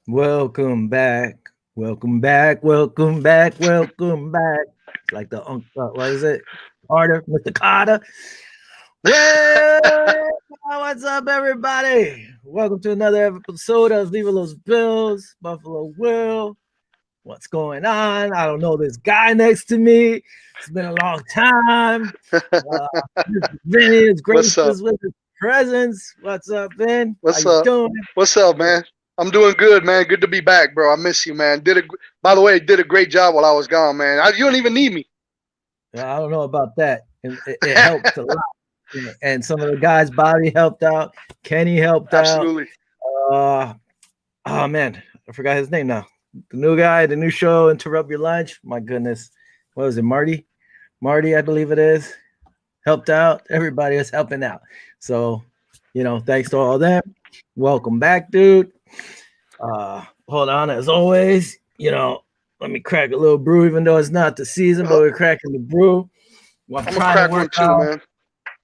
Welcome back. Welcome back. Welcome back. Welcome back. It's like the what is it? Carter, Mr. Carter. Well, what's up, everybody? Welcome to another episode of Viva Los Bills, Buffalo Will. What's going on? I don't know this guy next to me. It's been a long time. Uh, Vinny is What's up? gracious with his presence. What's up, Vin? How What's you up? doing? What's up, man? I'm doing good, man. Good to be back, bro. I miss you, man. By the way, did a great job while I was gone, man. You don't even need me. I don't know about that. It helped a lot. And some of the guys, Bobby helped out. Kenny helped out. Absolutely. Uh, oh man, I forgot his name now. The new guy, the new show, Interrupt Your Lunch. My goodness, what was it, Marty? Marty, I believe it is. Helped out. Everybody is helping out. So, thanks to all of them. Welcome back, dude. Hold on, as always. Let me crack a little brew, even though it's not the season, but Uh, we're cracking the brew. Well, I'm gonna crack one too, man.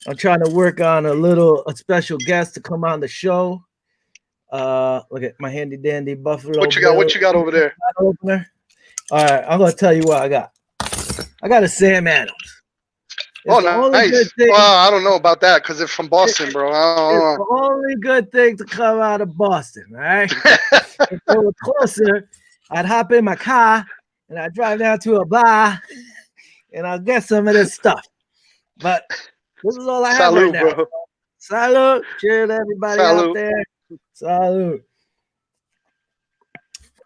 I'm trying to work on a special guest to come on the show. Look at my handy dandy Buffalo What you got? Bill What you got over there? opener. All right, I'm gonna tell you what I got. I got a Sam Adams. It's Oh, the only good nice. thing. Well, I don't know about that because it's from Boston, bro. It's I the only good thing to come out of Boston. All right. don't know. If it was closer, I'd hop in my car and I'd drive down to a bar and I'll get some of this stuff. But this is all I have right Salute, now. bro. Salute. Cheers to everybody out Salute. there. Salute.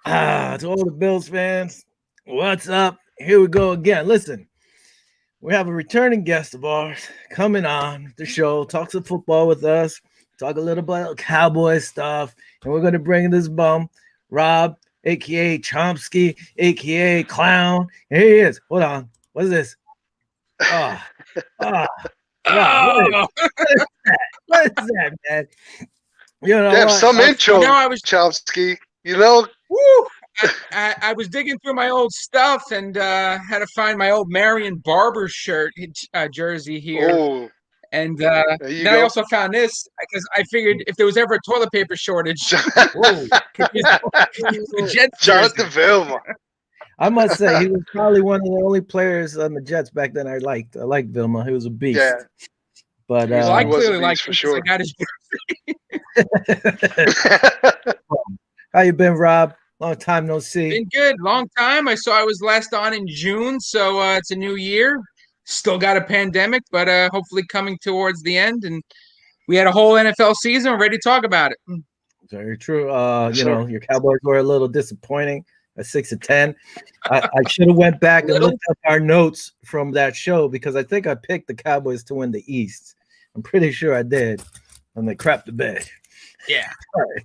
To all the Bills fans, what's up? Here we go again. Listen, we have a returning guest of ours coming on the show, talk some football with us, talk a little about Cowboy stuff, and we're going to bring this bum, Rob, aka Chomsky, aka Clown. And here he is. Hold on. What is this? Oh, oh, Rob, Oh, what is that, man? You know Damn, what? some intro, I was Chomsky. You know? woo. I was digging through my old stuff and had to find my old Marion Barber shirt jersey here. Oh, And there you then I go. also found this because I figured if there was ever a toilet paper shortage, Whoa. could use, could use the Jets jersey. Jonathan Vilma. I must say he was probably one of the only players on the Jets back then I liked. I liked Vilma. He was a beast. Yeah, But Well, I he was a clearly like beast for him because I sure. got his. how you been, Rob? Long time no see. Been good, long time. I was last on in June, so it's a new year. Still got a pandemic, but hopefully coming towards the end, and we had a whole NFL season. We're ready to talk about it. Very true. Sure. Your Cowboys were a little disappointing at 6-10. I should have went back and Little. looked up our notes from that show because I think I picked the Cowboys to win the East. I'm pretty sure I did, and they crapped the bed. Yeah,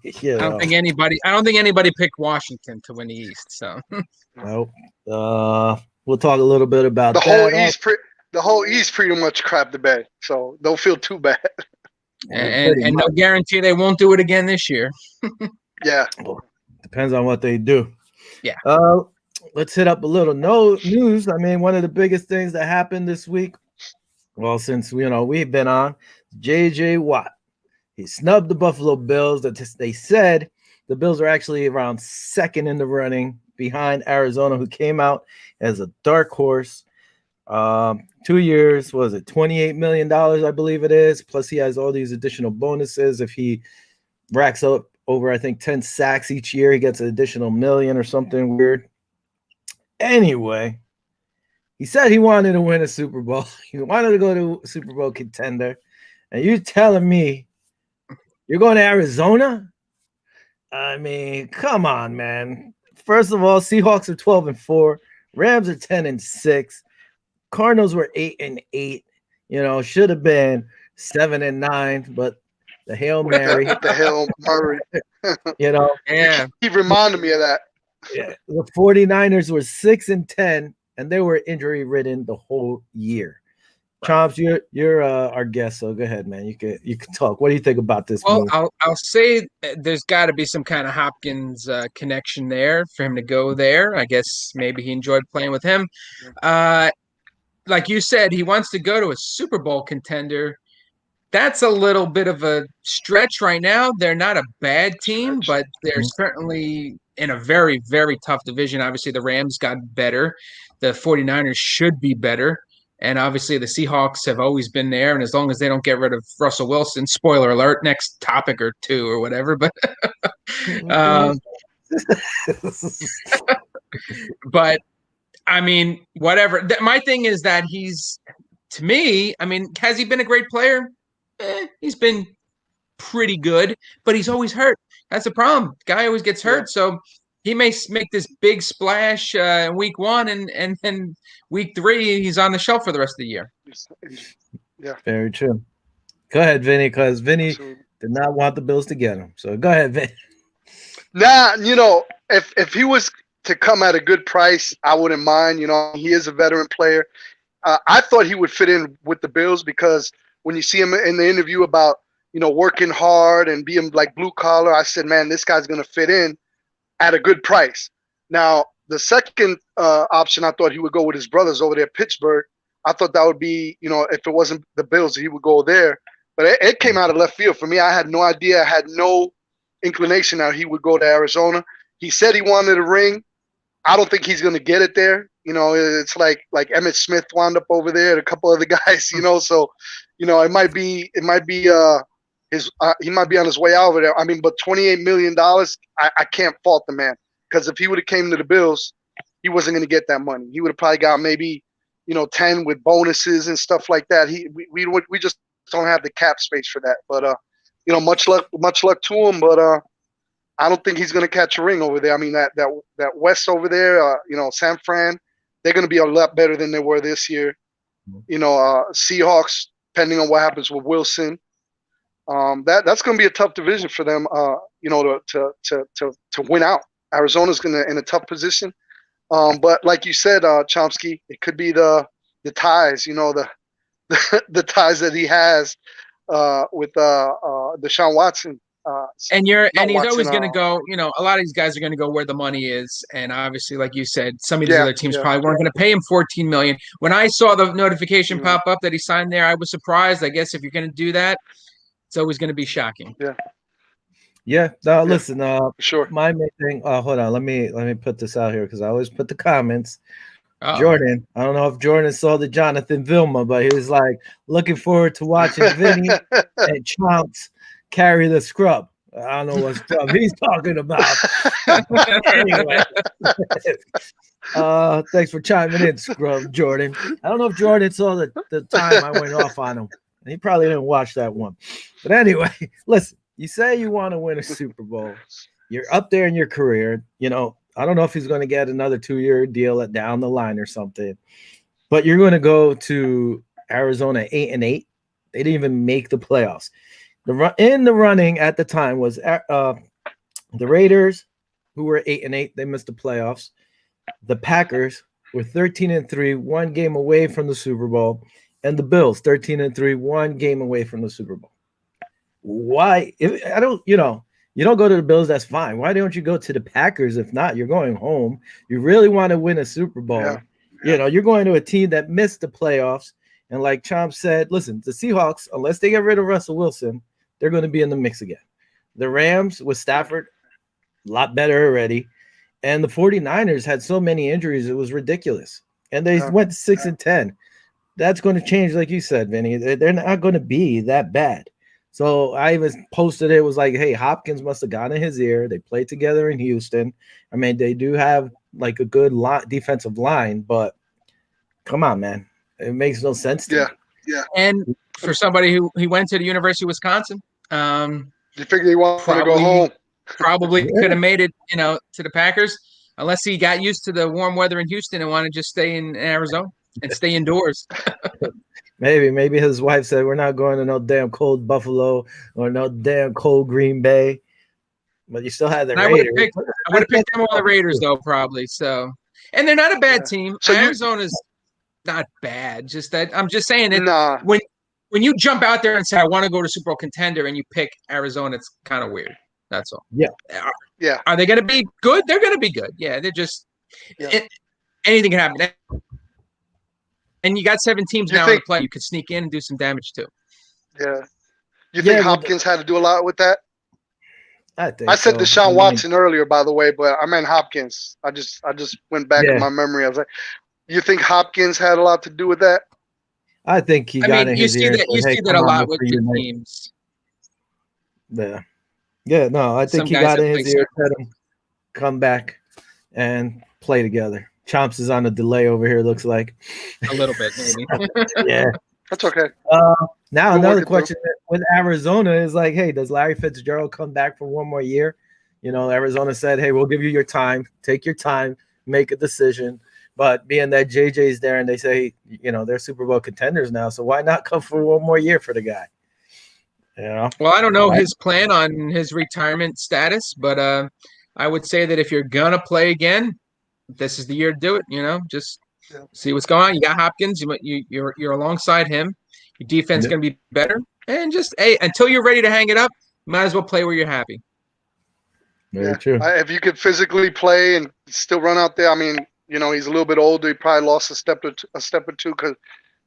you I don't think anybody picked Washington to win the East. So Nope. We'll talk a little bit about the whole that. East, the whole East pretty much crapped the bed, so don't feel too bad. and no guarantee they won't do it again this year. Yeah. Depends on what they do. Yeah. Let's hit up a little news. I mean, one of the biggest things that happened this week, well, since we've been on, J.J. Watt. He snubbed the Buffalo Bills. They said the Bills are actually around second in the running behind Arizona, who came out as a dark horse. 2 years, was it $28 million, I believe it is. Plus, he has all these additional bonuses. If he racks up over, I think, 10 sacks each year, he gets an additional million or something weird. Anyway, he said he wanted to win a Super Bowl. He wanted to go to a Super Bowl contender. And you're telling me you're going to Arizona? I mean, come on, man. First of all, Seahawks are 12-4. Rams are 10-6. Cardinals were 8-8. Should have been 7-9, but the Hail Mary. The hell, Murray. Yeah, He reminded me of that. Yeah, the 49ers were 6-10, and they were injury ridden the whole year. Chomps, you're our guest, so go ahead, man. You can talk. What do you think about this well, move? I'll say there's got to be some kind of Hopkins connection there for him to go there. I guess maybe he enjoyed playing with him. Like you said, he wants to go to a Super Bowl contender. that's a little bit of a stretch right now. They're not a bad team, but they're certainly in a very, very tough division. Obviously, the Rams got better. The 49ers should be better. And obviously, the Seahawks have always been there. And as long as they don't get rid of Russell Wilson, spoiler alert, next topic or two or whatever. But I mean, whatever. My thing is that to me, I mean, has he been a great player? He's been pretty good, but he's always hurt. That's the problem. Guy always gets hurt. So he may make this big splash in week 1, and then week 3, he's on the shelf for the rest of the year. Yeah. Very true. Go ahead, Vinny, because Vinny did not want the Bills to get him. So go ahead, Vinny. Nah, if he was to come at a good price, I wouldn't mind. He is a veteran player. I thought he would fit in with the Bills because when you see him in the interview about, working hard and being like blue collar, I said, man, this guy's going to fit in at a good price. Now, the second option, I thought he would go with his brothers over there at Pittsburgh. I thought that would be, if it wasn't the Bills, he would go there. But it came out of left field for me. I had no idea. I had no inclination that he would go to Arizona. He said he wanted a ring. I don't think he's going to get it there. It's like Emmitt Smith wound up over there and a couple other guys, so, it might be he might be on his way out over there. I mean, but $28 million, I can't fault the man, because if he would have came to the Bills, he wasn't going to get that money. He would have probably got maybe, 10 with bonuses and stuff like that. We just don't have the cap space for that. But much luck to him. But I don't think he's going to catch a ring over there. I mean, that West over there, San Fran, they're going to be a lot better than they were this year. Seahawks, depending on what happens with Wilson. That's going to be a tough division for them, to win out. Arizona's in a tough position. But like you said, Chomsky, it could be the ties, the ties that he has with Deshaun Watson. And he's always going to go, a lot of these guys are going to go where the money is. And obviously, like you said, some of these other teams probably weren't going to pay him $14 million. When I saw the notification pop up that he signed there, I was surprised. I guess if you're going to do that, it's always going to be shocking. Yeah. Now listen, sure. My main thing. Hold on. Let me put this out here because I always put the comments. Uh-oh. Jordan, I don't know if Jordan saw the Jonathan Vilma, but he was like looking forward to watching Vinny and Chomps carry the scrub. I don't know what scrub he's talking about. Anyway, thanks for chiming in, scrub Jordan. I don't know if Jordan saw the time I went off on him. He probably didn't watch that one. But anyway, listen, you say you want to win a Super Bowl. You're up there in your career. I don't know if he's going to get another 2-year deal down the line or something. But you're going to go to Arizona 8-8. They didn't even make the playoffs. In the running at the time was the Raiders, who were 8-8. They missed the playoffs. The Packers were 13-3, 1 game away from the Super Bowl. And the Bills, 13-3, 1 game away from the Super Bowl. Why? You don't go to the Bills, that's fine. Why don't you go to the Packers? If not, you're going home. You really want to win a Super Bowl. Yeah. You're going to a team that missed the playoffs. And like Chomp said, listen, the Seahawks, unless they get rid of Russell Wilson, they're going to be in the mix again. The Rams with Stafford, a lot better already. And the 49ers had so many injuries, it was ridiculous. And they went 6-10. That's going to change, like you said, Vinny. They're not going to be that bad. So I even posted it was like, hey, Hopkins must have gotten in his ear. They played together in Houston. I mean, they do have like a good defensive line, but come on, man. It makes no sense to me. Yeah. And for somebody who he went to the University of Wisconsin, you figure he wanted to go home. Probably could have made it, to the Packers, unless he got used to the warm weather in Houston and wanted to just stay in Arizona and stay indoors. Maybe his wife said, we're not going to no damn cold Buffalo or no damn cold Green Bay. But you still had the Raiders. I would have picked them over the Raiders, though, probably. So, and they're not a bad team. So Arizona's not bad. Just that I'm just saying that when you jump out there and say, I want to go to Super Bowl contender, and you pick Arizona, it's kind of weird. That's all. Yeah. Are they going to be good? They're going to be good. Yeah, they're just anything can happen. And you got 7 teams now in the play. You could sneak in and do some damage too. Yeah. You think Yeah, well, Hopkins had to do a lot with that? I think I said so. Deshaun Watson earlier, by the way, but I meant Hopkins. I just went back in Yeah, my memory. I was like, you think Hopkins had a lot to do with that? I think he I got mean, in you his see ear and that said, "Hey, a come on, lot let's with good reunite." teams. Yeah, yeah. No, I think Some he guys got that in play his ear, certain. said him, "Come back and play together." Chomps is on a delay over here. Looks like. A little bit, maybe. Yeah. That's okay. Uh, now We'll work another it through. question with Arizona is like, hey, does Larry Fitzgerald come back for one more year? You know, Arizona said, hey, we'll give you your time, take your time, make a decision. But being that JJ's there and they say, you know, they're Super Bowl contenders now, so why not come for one more year for the guy? You know, Well, I don't know his plan on his retirement status, but I would say that if you're gonna play again, this is the year to do it. You know, just Yeah. see what's going on. You got Hopkins. You're alongside him. Your defense is Yep. gonna be better, and just until you're ready to hang it up, might as well play where you're happy. Very true. If you could physically play and still run out there, I mean, you know, he's a little bit older. He probably lost a step or two because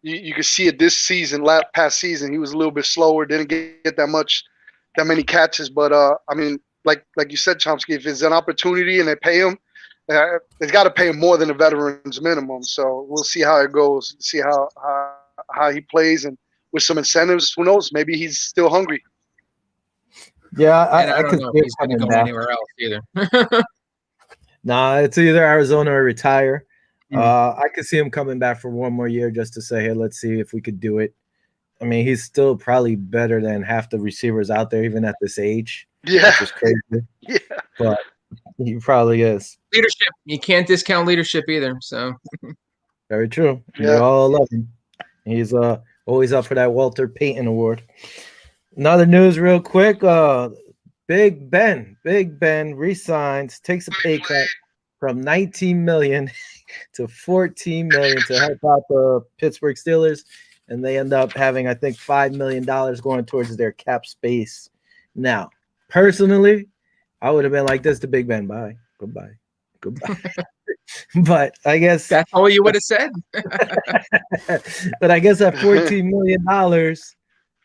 you could see it this season, past season, he was a little bit slower, didn't get that many catches. But I mean, like you said, Chomsky, if it's an opportunity and they pay him, they've got to pay him more than a veteran's minimum. So we'll see how it goes, see how he plays, and with some incentives, who knows? Maybe he's still hungry. Yeah, And I I don't could know see if it he's going to coming go back. anywhere else either. Nah, it's either Arizona or retire. Mhm. I could see him coming back for one more year just to say, hey, let's see if we could do it. I mean, he's still probably better than half the receivers out there, even at this age, Yeah, which is crazy. yeah. But he probably is. Leadership, you can't discount leadership either. So Very true. And they Yeah. all love him. He's always up for that Walter Payton Award. Another news, real quick. Big Ben resigns, takes a pay cut from 19 million to 14 million to help out the Pittsburgh Steelers, and they end up having, I think, $5 million going towards their cap space. Now, personally, I would have been like this to Big Ben. Bye. Goodbye. But I guess that's all you would have said. but I guess at $14 million,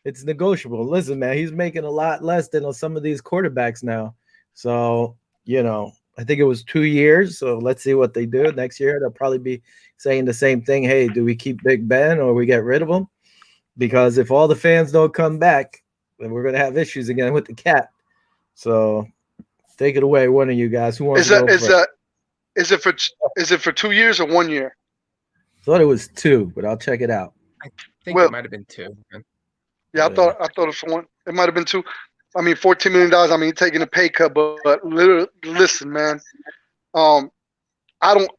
it's negotiable. Listen, man, he's making a lot less than some of these quarterbacks now. So, you know, I think it was 2 years. So let's see what they do. Next year, they'll probably be saying the same thing. Hey, do we keep Big Ben or we get rid of him? Because if all the fans don't come back, then we're going to have issues again with the cap. So take it away, one of you guys. Who wants to go first? Is it for 2 years or 1 year? Thought it was 2, but I'll check it out. I think it might have been 2. Yeah, I thought it was for 1. It might have been 2. I mean, $14 million. I mean, taking a pay cut, but literally, listen, man. I don't.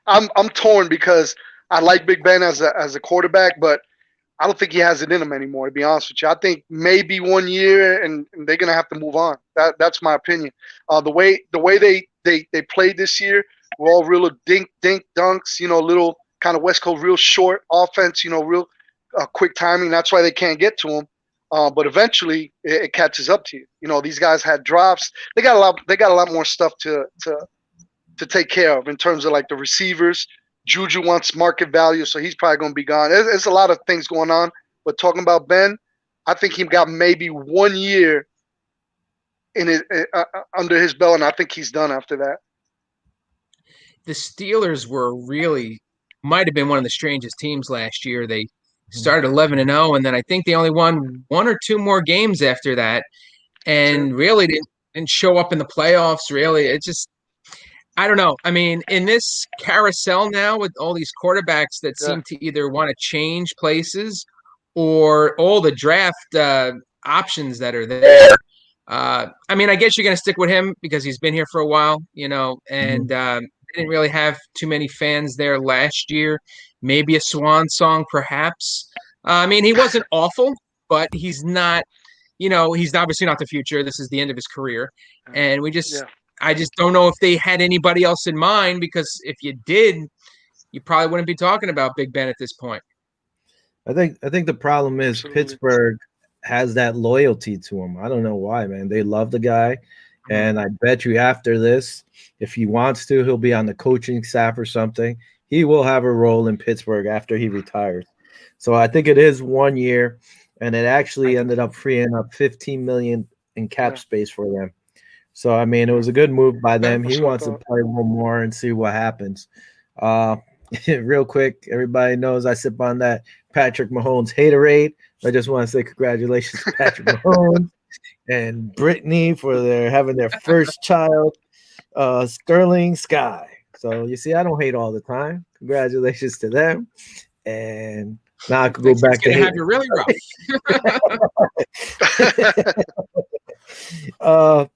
I'm torn because I like Big Ben as a quarterback, but I don't think he has it in him anymore. To be honest with you, I think maybe 1 year and they're gonna have to move on. That's my opinion. The way they played this year were all real dink dunks. You know, little kind of West Coast, real short offense. You know, real quick timing. That's why they can't get to him. But eventually it catches up to you. You know, these guys had drops. They got a lot more stuff to take care of in terms of like the receivers. Juju wants market value, so he's probably going to be gone. There's a lot of things going on. But talking about Ben, I think he got maybe 1 year in his, under his belt, and I think he's done after that. The Steelers might have been one of the strangest teams last year. They started 11-0, and then I think they only won 1 or 2 more games after that, and really didn't show up in the playoffs. Really, it just. I don't know. I mean, in this carousel now with all these quarterbacks that seem to either want to change places or all the draft options that are there. I mean, I guess you're going to stick with him because he's been here for a while, you know, and didn't really have too many fans there last year. Maybe a swan song, perhaps. I mean, he wasn't awful, but he's not, you know, he's obviously not the future. This is the end of his career. And I just don't know if they had anybody else in mind, because if you did, you probably wouldn't be talking about Big Ben at this point. I think the problem is Pittsburgh has that loyalty to him. I don't know why, man. They love the guy, and I bet you after this, if he wants to, he'll be on the coaching staff or something. He will have a role in Pittsburgh after he retires. So I think it is 1 year. and it actually ended up freeing up 15 million in cap space for them. So I mean, it was a good move by them. He wants to play one more and see what happens. Real quick, everybody knows I sip on that Patrick Mahomes haterade. I just want to say congratulations to Patrick Mahomes and Brittany for having their first child, Sterling Sky. So you see, I don't hate all the time. Congratulations to them. And now I could go back to have you really rough.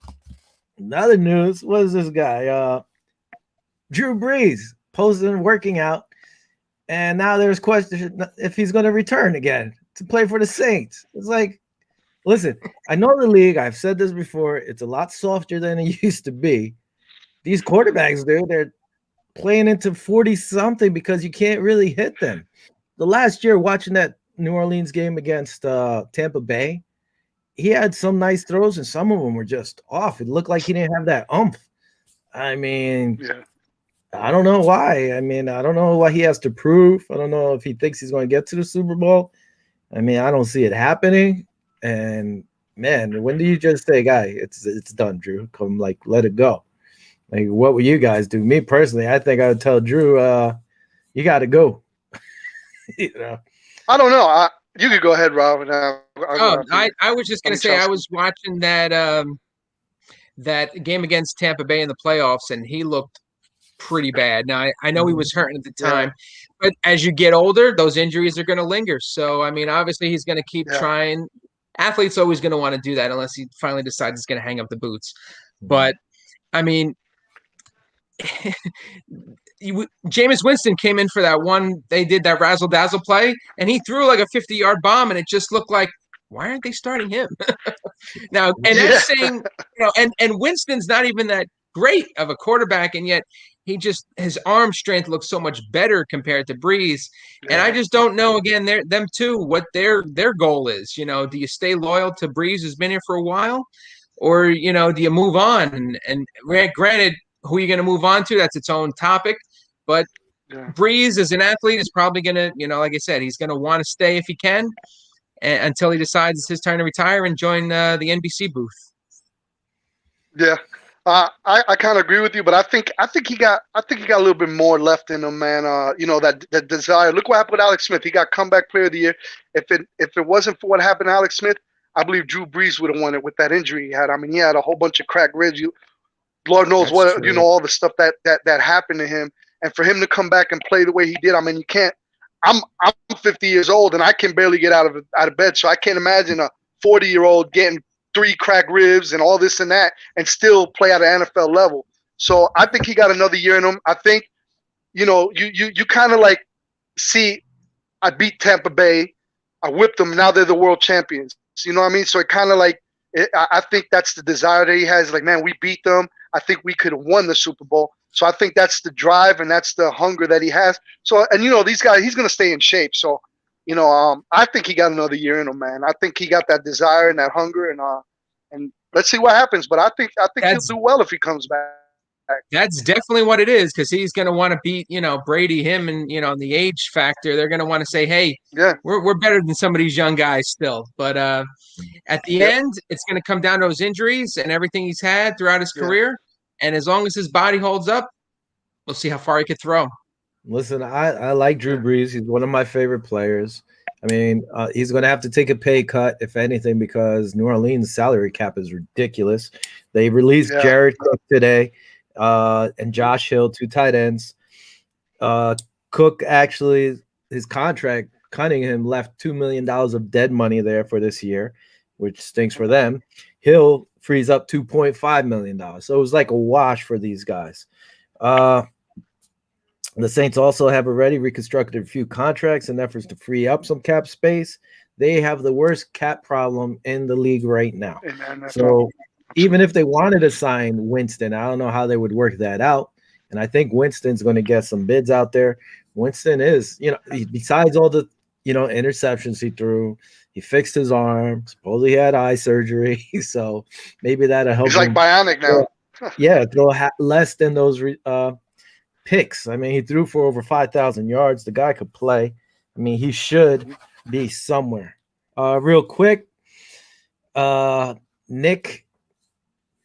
Another news. What is this guy? Drew Brees posting working out, and now there's question if he's going to return again to play for the Saints. It's like, listen, I know the league. I've said this before. It's a lot softer than it used to be. These quarterbacks, dude, they're playing into 40 something because you can't really hit them. The last year, watching that New Orleans game against Tampa Bay, he had some nice throws and some of them were just off. It looked like he didn't have that oomph. I mean, I don't know why. I mean, I don't know what he has to prove. I don't know if he thinks he's going to get to the Super Bowl. I mean, I don't see it happening. And man, when do you just say, guy, it's done, Drew? Come, like, let it go. Like, what would you guys do? Me personally, I think I would tell Drew, you got to go. You know, I don't know. You could go ahead, Rob. I was just going to say I was watching that that game against Tampa Bay in the playoffs, and he looked pretty bad. Now, I know he was hurting at the time, but as you get older, those injuries are going to linger. So, I mean, obviously he's going to keep trying. Athletes always going to want to do that unless he finally decides he's going to hang up the boots. But, I mean, Jameis Winston came in for that one. They did that razzle dazzle play, and he threw like a 50-yard bomb, and it just looked like, why aren't they starting him? Now, and that's saying, you know, and Winston's not even that great of a quarterback, and yet his arm strength looks so much better compared to Brees. And I just don't know, again, them two, what their goal is. You know, do you stay loyal to Brees, who's been here for a while, or, you know, do you move on? And granted, who are you going to move on to? That's its own topic. But Brees, as an athlete, is probably going to, you know, like I said, he's going to want to stay if he can until he decides it's his time to retire and join the NBC booth. Yeah, I kind of agree with you, but I think he got a little bit more left in him, man. You know, that desire. Look what happened with Alex Smith. He got comeback player of the year. If it wasn't for what happened to Alex Smith, I believe Drew Brees would have won it with that injury he had. I mean, he had a whole bunch of cracked ribs. Lord knows what, you know, all the stuff that happened to him. And for him to come back and play the way he did, I mean, you can't. I'm 50 years old and I can barely get out of bed, so I can't imagine a 40-year-old getting 3 cracked ribs and all this and that and still play at an NFL level. So I think he got another year in him. I think, you know, you kind of like see, I beat Tampa Bay, I whipped them. Now they're the world champions. You know what I mean? So it kind of like I think that's the desire that he has. Like, man, we beat them. I think we could have won the Super Bowl. So I think that's the drive and that's the hunger that he has. So, and you know, these guys, he's going to stay in shape. So, you know, I think he got another year in him, man. I think he got that desire and that hunger, and let's see what happens. But I think he'll do well if he comes back. That's definitely what it is, because he's going to want to beat, you know, Brady, him, and, you know, the age factor. They're going to want to say, hey, we're better than some of these young guys still. But at the end, it's going to come down to those injuries and everything he's had throughout his career. And as long as his body holds up, we'll see how far he can throw. Listen, I like Drew Brees. He's one of my favorite players. I mean, he's going to have to take a pay cut, if anything, because New Orleans' salary cap is ridiculous. They released Jared Cook today and Josh Hill, 2 tight ends. Cook actually, his contract, Cunningham left $2 million of dead money there for this year, which stinks for them. Hill frees up $2.5 million. So it was like a wash for these guys. The Saints also have already reconstructed a few contracts in efforts to free up some cap space. They have the worst cap problem in the league right now. So even if they wanted to sign Winston, I don't know how they would work that out. And I think Winston's going to get some bids out there. Winston is, you know, besides all the, you know, interceptions he threw, he fixed his arm. Supposedly he had eye surgery. So maybe that'll help. He's like bionic now. Throw less than those picks. I mean, he threw for over 5,000 yards. The guy could play. I mean, he should be somewhere. Real quick, Nick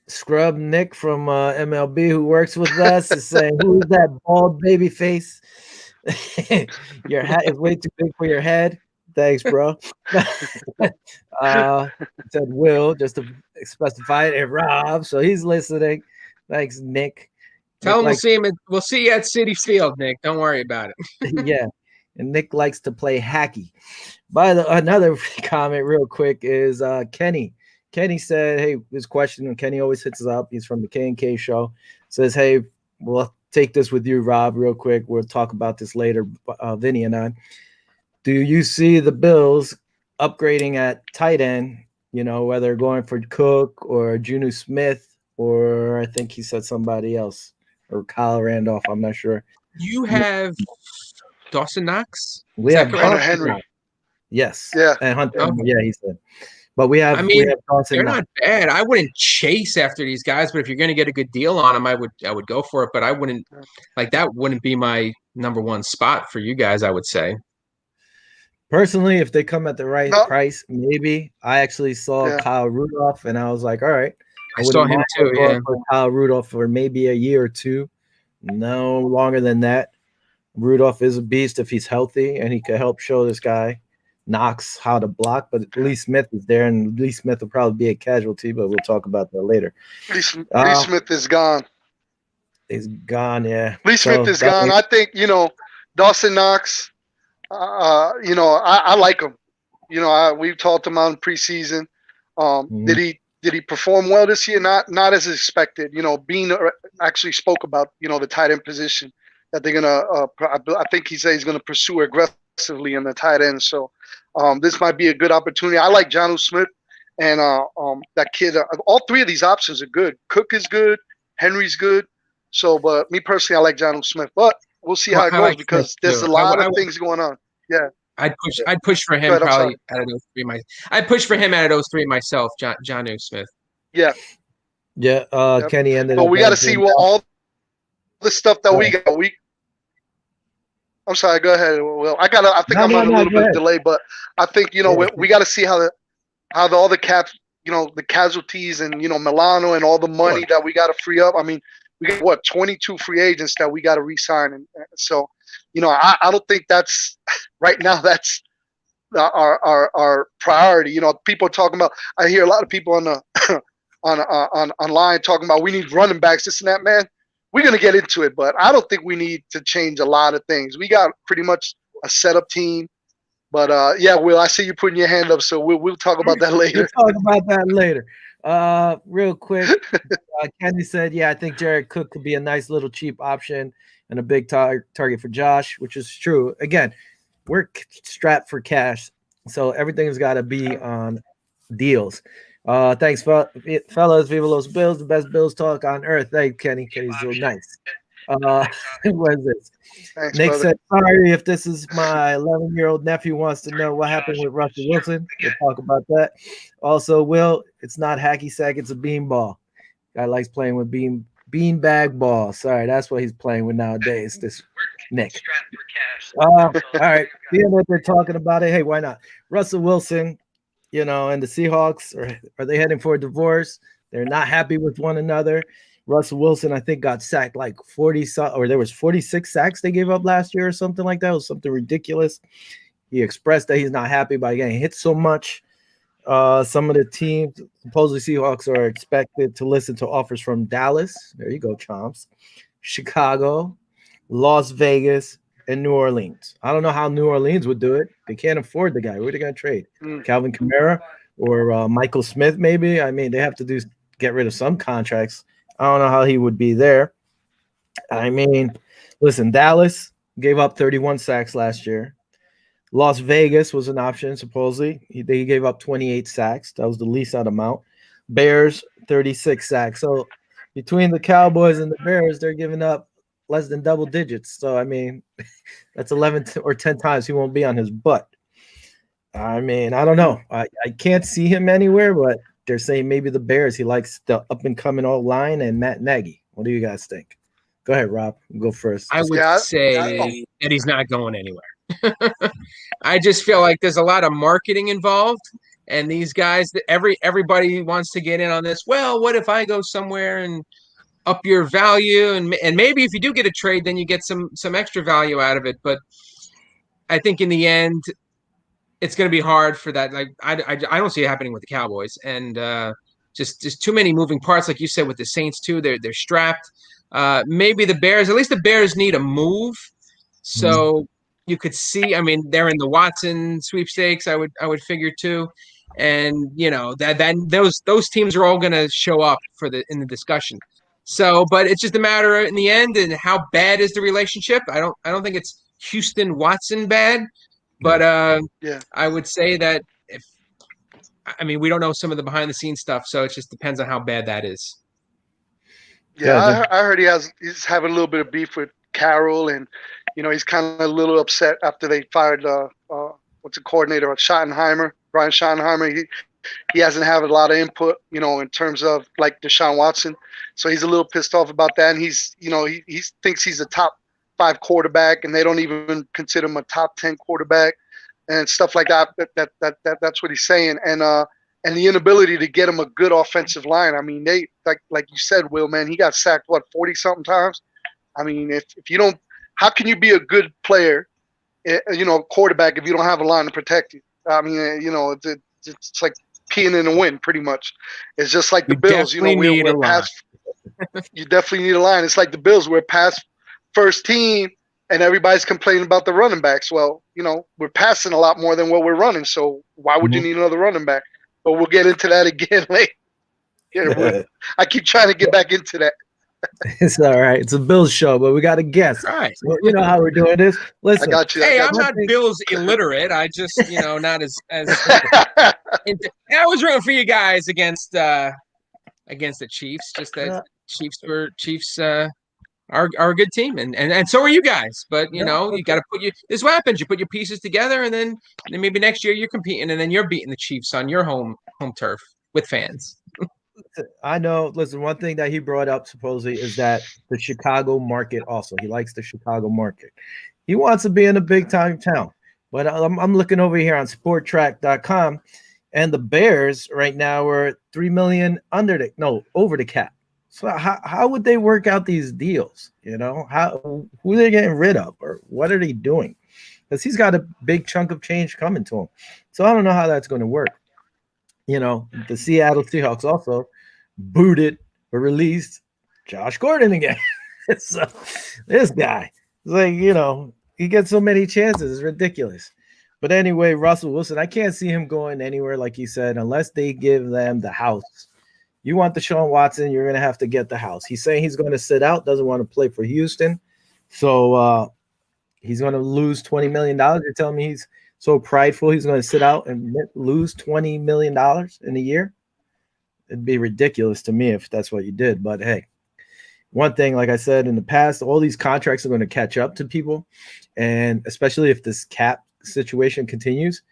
Scrub Nick from MLB who works with us is saying, "Who is that bald baby face? Your hat is way too big for your head." Thanks, bro. Said Will just to specify it, and Rob, so he's listening. Thanks, Nick. Tell Nick him we'll see you at City Field, Nick. Don't worry about it. yeah, and Nick likes to play hacky. Another comment, real quick, is Kenny. Kenny said, "Hey, this question." And Kenny always hits us up. He's from the K&K show. Says, "Hey, we'll take this with you, Rob, real quick. We'll talk about this later, Vinny and I. Do you see the Bills upgrading at tight end? You know, whether going for Cook or Juju Smith, or I think he said somebody else, or Kyle Randolph. I'm not sure. You have Dawson Knox? We have Hunter Henry. Yes. Yeah. And Hunter. Okay. Yeah, he said. But we have. I mean, we have Dawson they're Knox. not bad. I wouldn't chase after these guys, but if you're going to get a good deal on them, I would go for it. But I wouldn't that wouldn't be my number one spot for you guys, I would say. Personally, if they come at the right No. price, maybe. I actually saw Kyle Rudolph, and I was like, all right. I saw him too. Yeah. For Kyle Rudolph for maybe a year or two. No longer than that. Rudolph is a beast if he's healthy, and he could help show this guy Knox how to block. But Lee Smith is there, and Lee Smith will probably be a casualty, but we'll talk about that later. Lee Smith is gone. He's gone, yeah. Lee Smith is gone. I think, Dawson Knox, I like him. We've talked him out in preseason. Did he perform well this year? Not as expected. Bean actually spoke about the tight end position that they're gonna. I think he said he's gonna pursue aggressively in the tight end. So this might be a good opportunity. I like Jonnu Smith and that kid. All three of these options are good. Cook is good. Henry's good. So, but me personally, I like Jonnu Smith. But we'll see how it goes because there's a lot of things going on. Yeah. I'd push for him probably out of those three. I'd push for him out of those three myself, Jonnu Smith. Yeah. Yeah. Kenny ended. But we got to see what all the stuff that we got. I'm sorry. Go ahead. Will. I think I'm on a little bit of delay, but I think we got to see how all the caps, the casualties and Milano and all the money that we got to free up. I mean, we got 22 free agents that we got to re-sign, and so I don't think that's right now. That's our priority. People are talking about. I hear a lot of people on the online talking about we need running backs, this and that. Man, we're gonna get into it, but I don't think we need to change a lot of things. We got pretty much a setup team. But Will, I see you putting your hand up, so we'll talk about that later. We'll talk about that later. Real quick, Kenny said, "Yeah, I think Jared Cook could be a nice little cheap option and a big target for Josh," which is true. Again, we're strapped for cash, so everything's got to be on deals. Thanks, fellas. Viva Los Bills, the best Bills talk on earth. Thanks, Kenny. Kenny's so nice. What is this? Thanks, Nick brother. said, "Sorry if this is my 11-year-old nephew wants to know what happened with Russell Wilson. We'll talk about that. Also, Will, it's not hacky sack, it's a beanball. Guy likes playing with beanbag ball. Sorry, that's what he's playing with nowadays. This Nick. All right, being that they're talking about it, hey, why not? Russell Wilson, and the Seahawks are they heading for a divorce? They're not happy with one another. Russell Wilson, I think, got sacked like 40, or there was 46 sacks they gave up last year or something like that. It was something ridiculous. He expressed that he's not happy by getting hit so much. Some of the teams, supposedly Seahawks, are expected to listen to offers from Dallas. There you go, Chomps. Chicago, Las Vegas, and New Orleans. I don't know how New Orleans would do it. They can't afford the guy. Who are they going to trade? Calvin Kamara or Michael Smith, maybe? I mean, they have to get rid of some contracts. I don't know how he would be there. I mean, listen, Dallas gave up 31 sacks last year. Las Vegas was an option, supposedly. They gave up 28 sacks. That was the least out amount. Bears, 36 sacks. So between the Cowboys and the Bears, they're giving up less than double digits. So, I mean, that's 11 or 10 times he won't be on his butt. I mean, I don't know. I can't see him anywhere, but they're saying maybe the Bears. He likes the up-and-coming old line and Matt Nagy. What do you guys think? Go ahead, Rob. Go first. I would say that he's not going anywhere. I just feel like there's a lot of marketing involved, and these guys, everybody wants to get in on this. Well, what if I go somewhere and up your value, and maybe if you do get a trade, then you get some extra value out of it. But I think in the end, it's going to be hard for that. Like I don't see it happening with the Cowboys, and just too many moving parts, like you said with the Saints too. They're strapped. Maybe the Bears. At least the Bears need a move. So you could see. I mean, they're in the Watson sweepstakes. I would figure too, and that those teams are all going to show up in the discussion. So, but it's just a matter in the end, and how bad is the relationship? I don't think it's Houston Watson bad. But I would say that we don't know some of the behind the scenes stuff, so it just depends on how bad that is. Yeah, I heard he's having a little bit of beef with Carroll, and he's kind of a little upset after they fired what's the coordinator, Schottenheimer, Brian Schottenheimer. He hasn't had a lot of input, in terms of like Deshaun Watson, so he's a little pissed off about that, and he's he thinks he's a top 5 quarterback, and they don't even consider him a top 10 quarterback, and stuff like that. That's what he's saying, and the inability to get him a good offensive line. I mean, they like you said, Will, man, he got sacked 40 something times. I mean, if you don't, how can you be a good player, quarterback, if you don't have a line to protect you? I mean, it's like peeing in the wind, pretty much. It's just like the Bills. We're past. You definitely need a line. It's like the Bills. We're past first team, and everybody's complaining about the running backs. Well, we're passing a lot more than what we're running, so why would you need another running back? But we'll get into that again later. I keep trying to get back into that. It's all right. It's a Bills show, but we got to guess. All right. So, you know how we're doing this. Listen, I got you. I'm not Bills illiterate. I just, not as. I was rooting for you guys against the Chiefs. Just that Chiefs are a good team, and so are you guys. But you got to this is what happens. You put your pieces together, and then maybe next year you're competing, and then you're beating the Chiefs on your home turf with fans. I know. Listen, one thing that he brought up supposedly is that the Chicago market also. He likes the Chicago market. He wants to be in a big time town. But I'm looking over here on sporttrack.com, and the Bears right now are $3 million over the cap. So how would they work out these deals? Who are they getting rid of, or what are they doing? Because he's got a big chunk of change coming to him. So I don't know how that's going to work. The Seattle Seahawks also booted or released Josh Gordon again. So this guy, it's like, he gets so many chances. It's ridiculous. But anyway, Russell Wilson, I can't see him going anywhere, like you said, unless they give them the house. You want Deshaun Watson, you're going to have to get the house. He's saying he's going to sit out, doesn't want to play for Houston. So he's going to lose $20 million. You're telling me he's so prideful he's going to sit out and lose $20 million in a year? It'd be ridiculous to me if that's what you did. But hey, one thing, like I said in the past, all these contracts are going to catch up to people. And especially if this cap situation continues,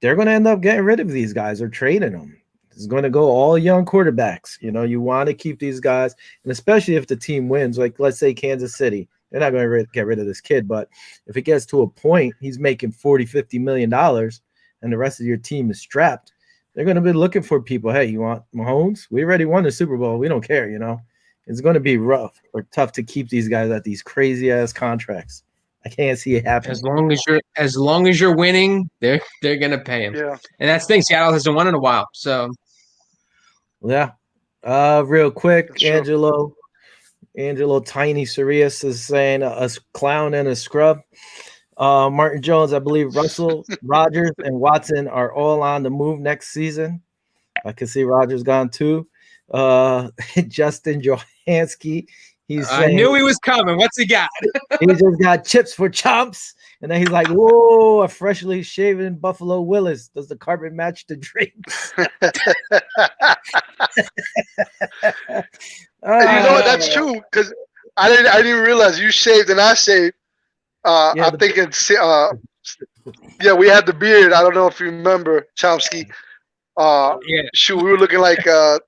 they're going to end up getting rid of these guys or trading them. It's going to go all young quarterbacks. You want to keep these guys, and especially if the team wins, like let's say Kansas City, they're not going to get rid of this kid. But if it gets to a point, he's making $40-50 million, and the rest of your team is strapped, they're going to be looking for people. Hey, you want Mahomes? We already won the Super Bowl. We don't care. It's going to be rough or tough to keep these guys at these crazy ass contracts. I can't see it happen. As long as you're winning, they're going to pay him. Yeah. And that's the thing. Seattle hasn't won in a while. So yeah. Real quick, Angelo Tiny Sirius is saying a clown and a scrub. Martin Jones, I believe Russell, Rodgers, and Watson are all on the move next season. I can see Rodgers gone too. Justin Johansky, he's saying, I knew he was coming. What's he got? He just got chips for chomps. And then he's like, whoa, a freshly shaven Buffalo Willis. Does the carpet match the drapes? What? That's true, because I didn't realize you shaved and I shaved. I'm thinking, we had the beard. I don't know if you remember, Chomsky. Shoot, we were looking like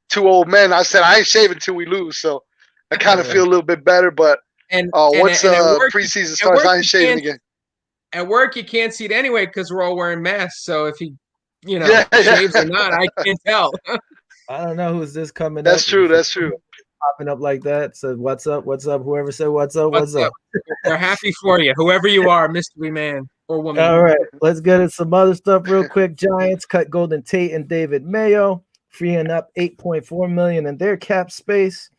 2 old men. I said I ain't shaving till we lose, so I kind of feel a little bit better. But once preseason starts, I ain't shaving again. at work you can't see it anyway because we're all wearing masks. So if he, shaves or not, I can't tell. I don't know who's this coming That's up. true. That's true. Popping up like that. Said, "What's up? What's up?" Whoever said, "What's up? What's up?" We're happy for you, whoever you are, mystery man or woman. All right, let's get into some other stuff real quick. Giants cut Golden Tate and David Mayo, freeing up $8.4 million in their cap space.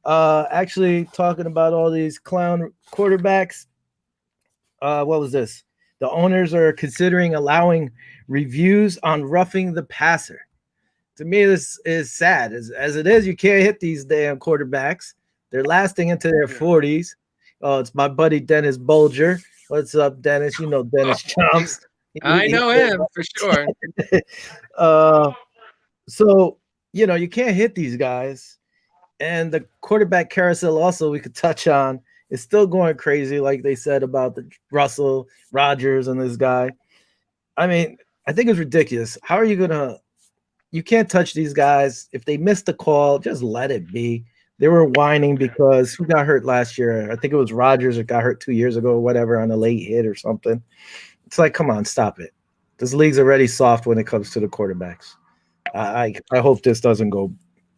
Actually, talking about all these clown quarterbacks. What was this? The owners are considering allowing reviews on roughing the passer. To me, this is sad. As it is, you can't hit these damn quarterbacks. They're lasting into their 40s. Oh, it's my buddy Dennis Bolger. What's up, Dennis? You know Dennis Chomps. I know him for sure. So, you can't hit these guys. And the quarterback carousel also we could touch on is still going crazy, like they said about the Russell, Rodgers, and this guy. I mean, I think it's ridiculous. How are you going to – you can't touch these guys. If they missed the call, just let it be. They were whining because who got hurt last year? I think it was Rodgers that got hurt 2 years ago or whatever on a late hit or something. It's like, come on, stop it. This league's already soft when it comes to the quarterbacks. I hope this doesn't go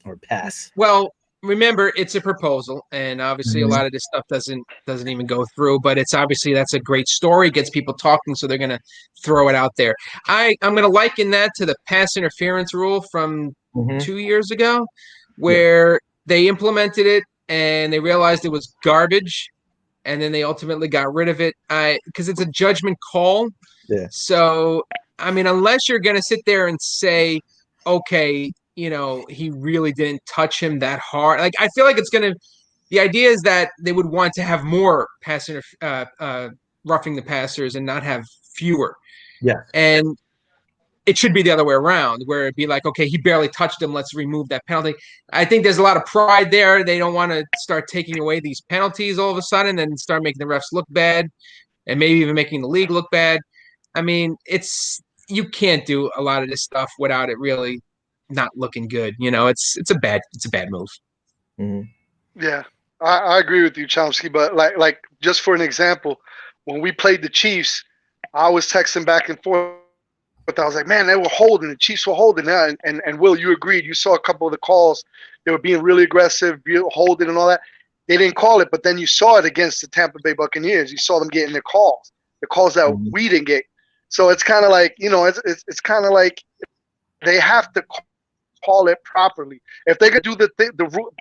or pass. Well, remember, it's a proposal, and obviously a lot of this stuff doesn't even go through, but it's obviously that's a great story, gets people talking, so they're going to throw it out there. I'm going to liken that to the pass interference rule from 2 years ago, where they implemented it and they realized it was garbage, and then they ultimately got rid of it because it's a judgment call. Yeah. So, I mean, unless you're going to sit there and say, okay, he really didn't touch him that hard. Like, I feel like the idea is that they would want to have more roughing the passers and not have fewer. Yeah. And it should be the other way around, where it'd be like, okay, he barely touched him, let's remove that penalty. I think there's a lot of pride there. They don't want to start taking away these penalties all of a sudden and start making the refs look bad and maybe even making the league look bad. I mean, you can't do a lot of this stuff without it really not looking good. It's a bad move. Mm-hmm. Yeah, I agree with you, Chomsky. But like just for an example, when we played the Chiefs, I was texting back and forth. But I was like, man, they were holding. The Chiefs were holding. And Will, you agreed. You saw a couple of the calls. They were being really aggressive, holding and all that. They didn't call it, but then you saw it against the Tampa Bay Buccaneers. You saw them getting the calls that we didn't get. So it's kind of like, it's kind of like they have to call it properly. If they're gonna do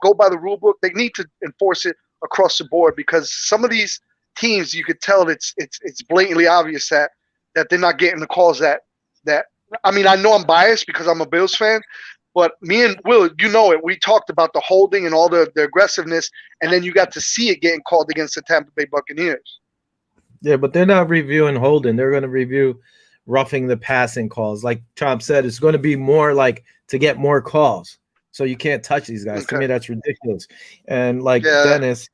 go by the rule book, they need to enforce it across the board, because some of these teams, you could tell it's blatantly obvious that they're not getting the calls that. I mean, I know I'm biased because I'm a Bills fan, but me and Will, it. We talked about the holding and all the aggressiveness, and then you got to see it getting called against the Tampa Bay Buccaneers. Yeah, but they're not reviewing holding. They're going to review roughing the passing calls. Like Tom said, it's going to be more like to get more calls. So you can't touch these guys. Okay. To me, that's ridiculous. And like Dennis,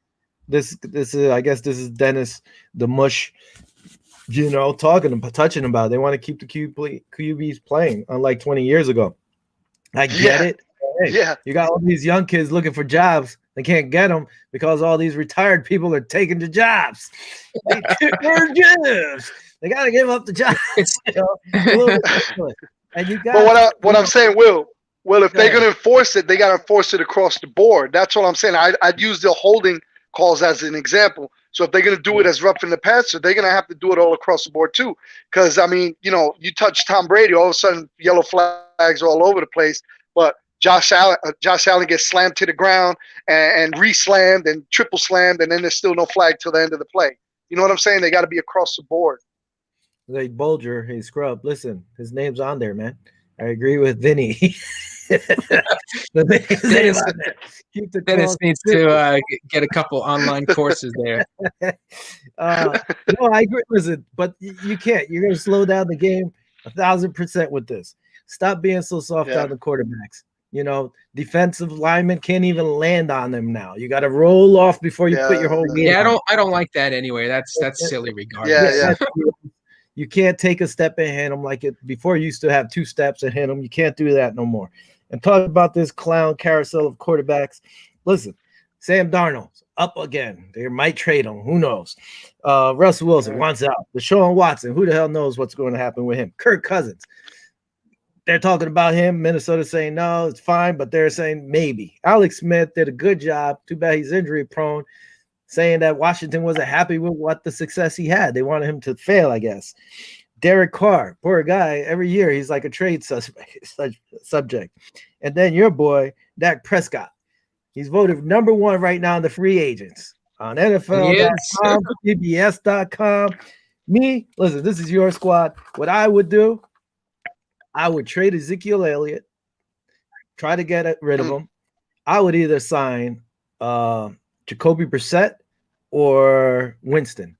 this is, I guess this is Dennis the Mush, touching about it. They want to keep the QBs playing, unlike 20 years ago. I get it. Hey, you got all these young kids looking for jobs. They can't get them because all these retired people are taking the jobs. They took their jobs. They got to give up the jobs. And you got. But what I'm saying, Will, if they're going to enforce it, they got to enforce it across the board. That's what I'm saying. I'd use the holding calls as an example. So if they're going to do it as roughing the passer, they're going to have to do it all across the board too. Because, I mean, you touch Tom Brady, all of a sudden yellow flags are all over the place. But Josh Allen gets slammed to the ground and re-slammed and triple slammed, and then there's still no flag till the end of the play. You know what I'm saying? They got to be across the board. Hey, Bolger, hey, Scrub, listen, his name's on there, man. I agree with Vinny. Dennis needs to get a couple online courses there. No, I agree. Listen, but you can't. You're going to slow down the game 1,000% with this. Stop being so soft on the quarterbacks. Defensive linemen can't even land on them now. You got to roll off before you put your whole game. Yeah, I don't like that anyway. That's silly regardless. You can't take a step and hit them like it before. You used to have 2 steps and hit them. You can't do that no more. And talk about this clown carousel of quarterbacks. Listen, Sam Darnold, up again. They might trade him. Who knows? Russell Wilson wants out. Deshaun Watson. Who the hell knows what's going to happen with him? Kirk Cousins. They're talking about him. Minnesota saying no, it's fine, but they're saying maybe. Alex Smith did a good job. Too bad he's injury prone. Saying that Washington wasn't happy with what the success he had. They wanted him to fail, I guess. Derek Carr, poor guy. Every year he's like a trade subject. And then your boy, Dak Prescott. He's voted #1 right now in the free agents on NFL.com, CBS.com. Me, listen, this is your squad. What I would do, I would trade Ezekiel Elliott, try to get rid of him. I would either sign Jacoby Brissett or Winston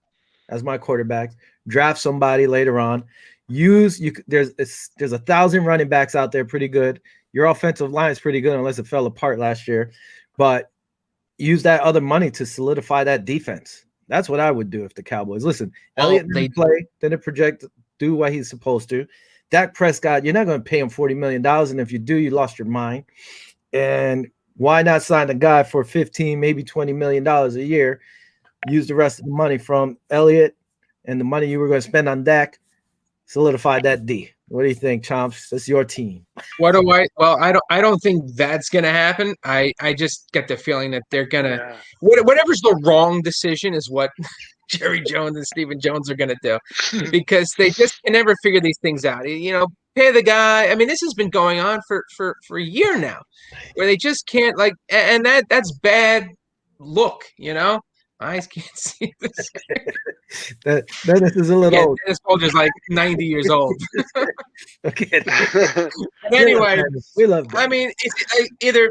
as my quarterbacks. Draft somebody later on. There's 1,000 running backs out there, pretty good. Your offensive line is pretty good unless it fell apart last year. But use that other money to solidify that defense. That's what I would do if the Cowboys. Listen, Elliott didn't play, didn't project, do what he's supposed to. Dak Prescott, you're not going to pay him $40 million. And if you do, you lost your mind. And why not sign a guy for $15, maybe $20 million a year? Use the rest of the money from Elliott and the money you were going to spend on Dak, solidify that D. What do you think, Chomps? That's your team. What do I? Well, I don't think that's going to happen. I just get the feeling that they're going to whatever's the wrong decision is what Jerry Jones and Stephen Jones are going to do, because they just can never figure these things out. You know, pay the guy. I mean, this has been going on for a year now, where they just can't and that's bad look. You know, eyes can't see this. Dennis is a little old. Dennis Folger's like 90 years old. Okay. But anyway, we love that. I mean, it's either,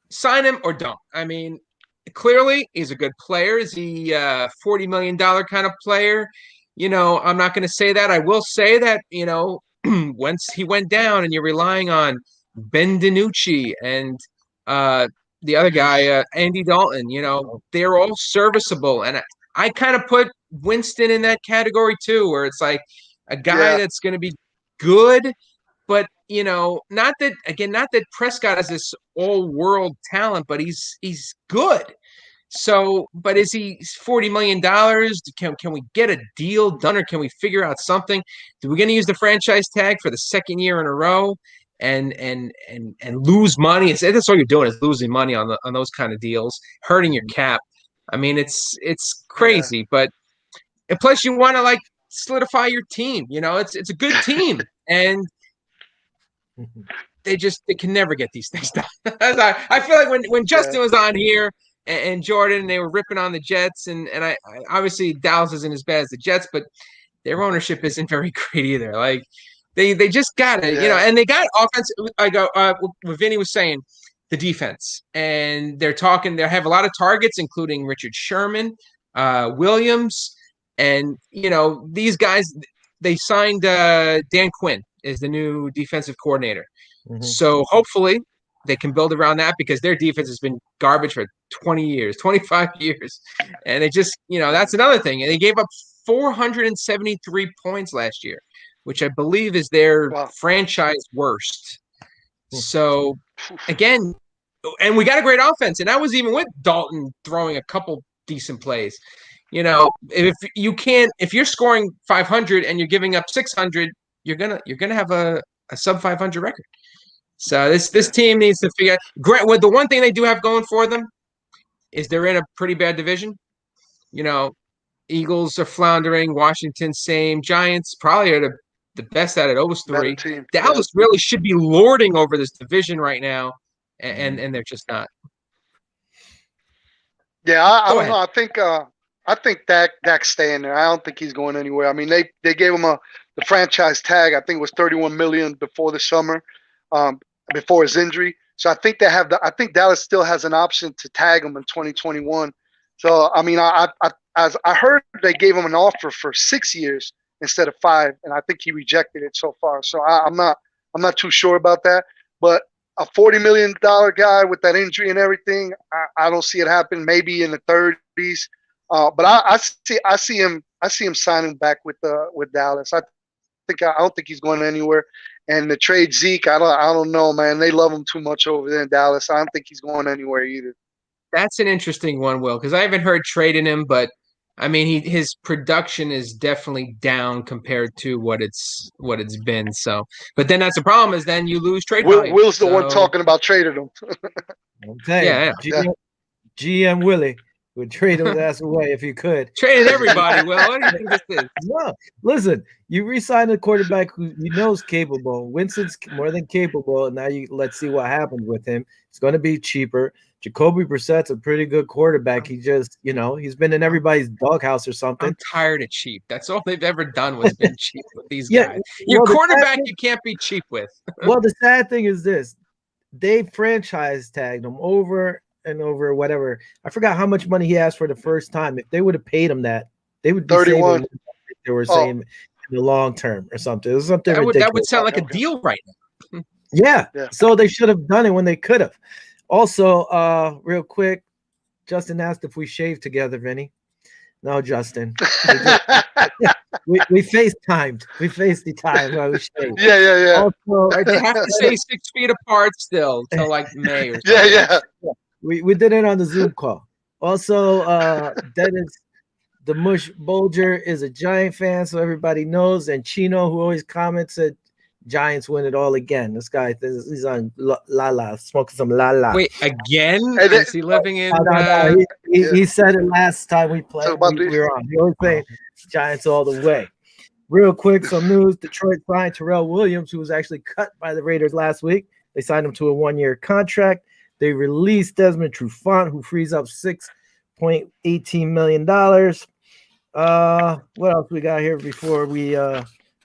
sign him or don't. I mean, clearly he's a good player. Is he a $40 million kind of player? I'm not going to say that. I will say that, once he went down and you're relying on Ben DiNucci and the other guy, Andy Dalton, they're all serviceable. And I kind of put Winston in that category too, where it's like a guy that's going to be good, but not that Prescott is this all-world talent, but he's good. So, but is he $40 million? Can we get a deal done, or can we figure out something? We're going to use the franchise tag for the second year in a row and lose money? That's all you're doing is losing money on those kind of deals, hurting your cap. I mean, it's crazy, but and plus you want to solidify your team. It's a good team, and they can never get these things done. I feel like when Justin was on here and Jordan, they were ripping on the Jets, and I obviously Dallas isn't as bad as the Jets, but their ownership isn't very great either. Like they just got it, and they got offense. What Vinny was saying. The defense, and they have a lot of targets, including Richard Sherman, Williams, and these guys. They signed Dan Quinn as the new defensive coordinator, so hopefully they can build around that, because their defense has been garbage for 20 years, 25 years, and they just that's another thing. And they gave up 473 points last year, which I believe is their franchise worst. So again, and we got a great offense, and that was even with Dalton throwing a couple decent plays. If you're scoring 500 and you're giving up 600, you're gonna have a sub 500 record. So this team needs to figure out. The one thing they do have going for them is they're in a pretty bad division. Eagles are floundering, Washington same, Giants probably are the best out of those three. Dallas really should be lording over this division right now, and they're just not. Yeah, I don't know. I think Dak's staying there. I don't think he's going anywhere. I mean, they gave him the franchise tag. I think it was $31 million before the summer, before his injury. So I think I think Dallas still has an option to tag him in 2021. So I mean, as I heard, they gave him an offer for 6 years instead of 5, and I think he rejected it so far. So I'm not too sure about that. But a $40 million guy with that injury and everything, I don't see it happen. Maybe in the 30s, but I see him signing back with Dallas. I don't think he's going anywhere. And the trade Zeke, I don't know, man. They love him too much over there in Dallas. I don't think he's going anywhere either. That's an interesting one, Will, because I haven't heard trading him, but I mean, his production is definitely down compared to what it's been. So, but then that's the problem is then you lose trade value. Will's the one So, talking about trading him. I'm saying, yeah. GM Willie would trade his ass away if he could. Trading everybody. Well, what do you think this is? No, listen, you re-sign a quarterback who you know is capable. Winston's more than capable, and now let's see what happens with him. It's going to be cheaper. Jacoby Brissett's a pretty good quarterback. He just, he's been in everybody's doghouse or something. I'm tired of cheap. That's all they've ever done was been cheap with these guys. Your quarterback you can't be cheap with. Well, the sad thing is this. They franchise tagged him over and over, whatever. I forgot how much money he asked for the first time. If they would have paid him that, they would be 31. They were saying in the long term or something. It was something that would sound like a deal right now. Yeah. So they should have done it when they could have. Also, real quick, Justin asked if we shaved together, Vinny. No, Justin. we FaceTimed. We FaceTimed while we shaved. Yeah. Also, they have to stay 6 feet apart still till like May or something. Yeah. We did it on the Zoom call. Also, Dennis the Mush Bulger is a Giant fan, so everybody knows. And Chino, who always comments, said Giants win it all again. This guy, he's on La, smoking some La. Wait, again? Is he living in? No. He said it last time we played. We were on. He always saying Giants all the way. Real quick, some news. Detroit signed Terrell Williams, who was actually cut by the Raiders last week. They signed him to a 1-year contract. They released Desmond Trufant, who frees up $6.18 million. What else we got here before we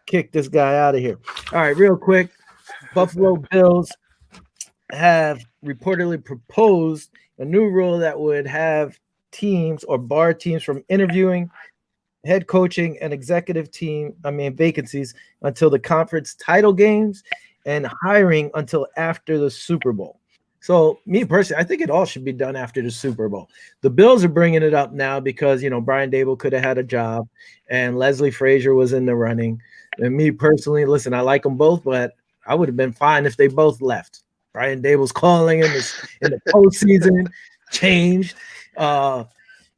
kick this guy out of here? All right, real quick. Buffalo Bills have reportedly proposed a new rule that would have teams or bar teams from interviewing head coaching and executive vacancies until the conference title games and hiring until after the Super Bowl. So me personally, I think it all should be done after the Super Bowl. The Bills are bringing it up now because, Brian Daboll could have had a job and Leslie Frazier was in the running. And me personally, listen, I like them both, but I would have been fine if they both left. Brian Daboll's calling in the postseason, changed.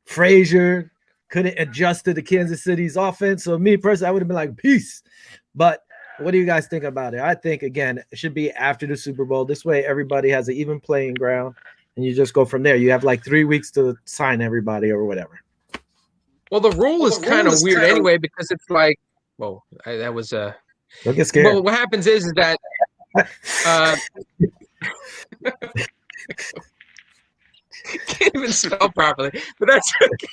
Frazier couldn't adjust to the Kansas City's offense. So me personally, I would have been like, peace. But what do you guys think about it? I think, again, it should be after the Super Bowl. This way, everybody has an even playing ground, and you just go from there. You have like 3 weeks to sign everybody or whatever. Well, the rule is kind of weird anyway because it's like, that was a. Don't get scared. Well, what happens is that. Can't even spell properly, but that's okay.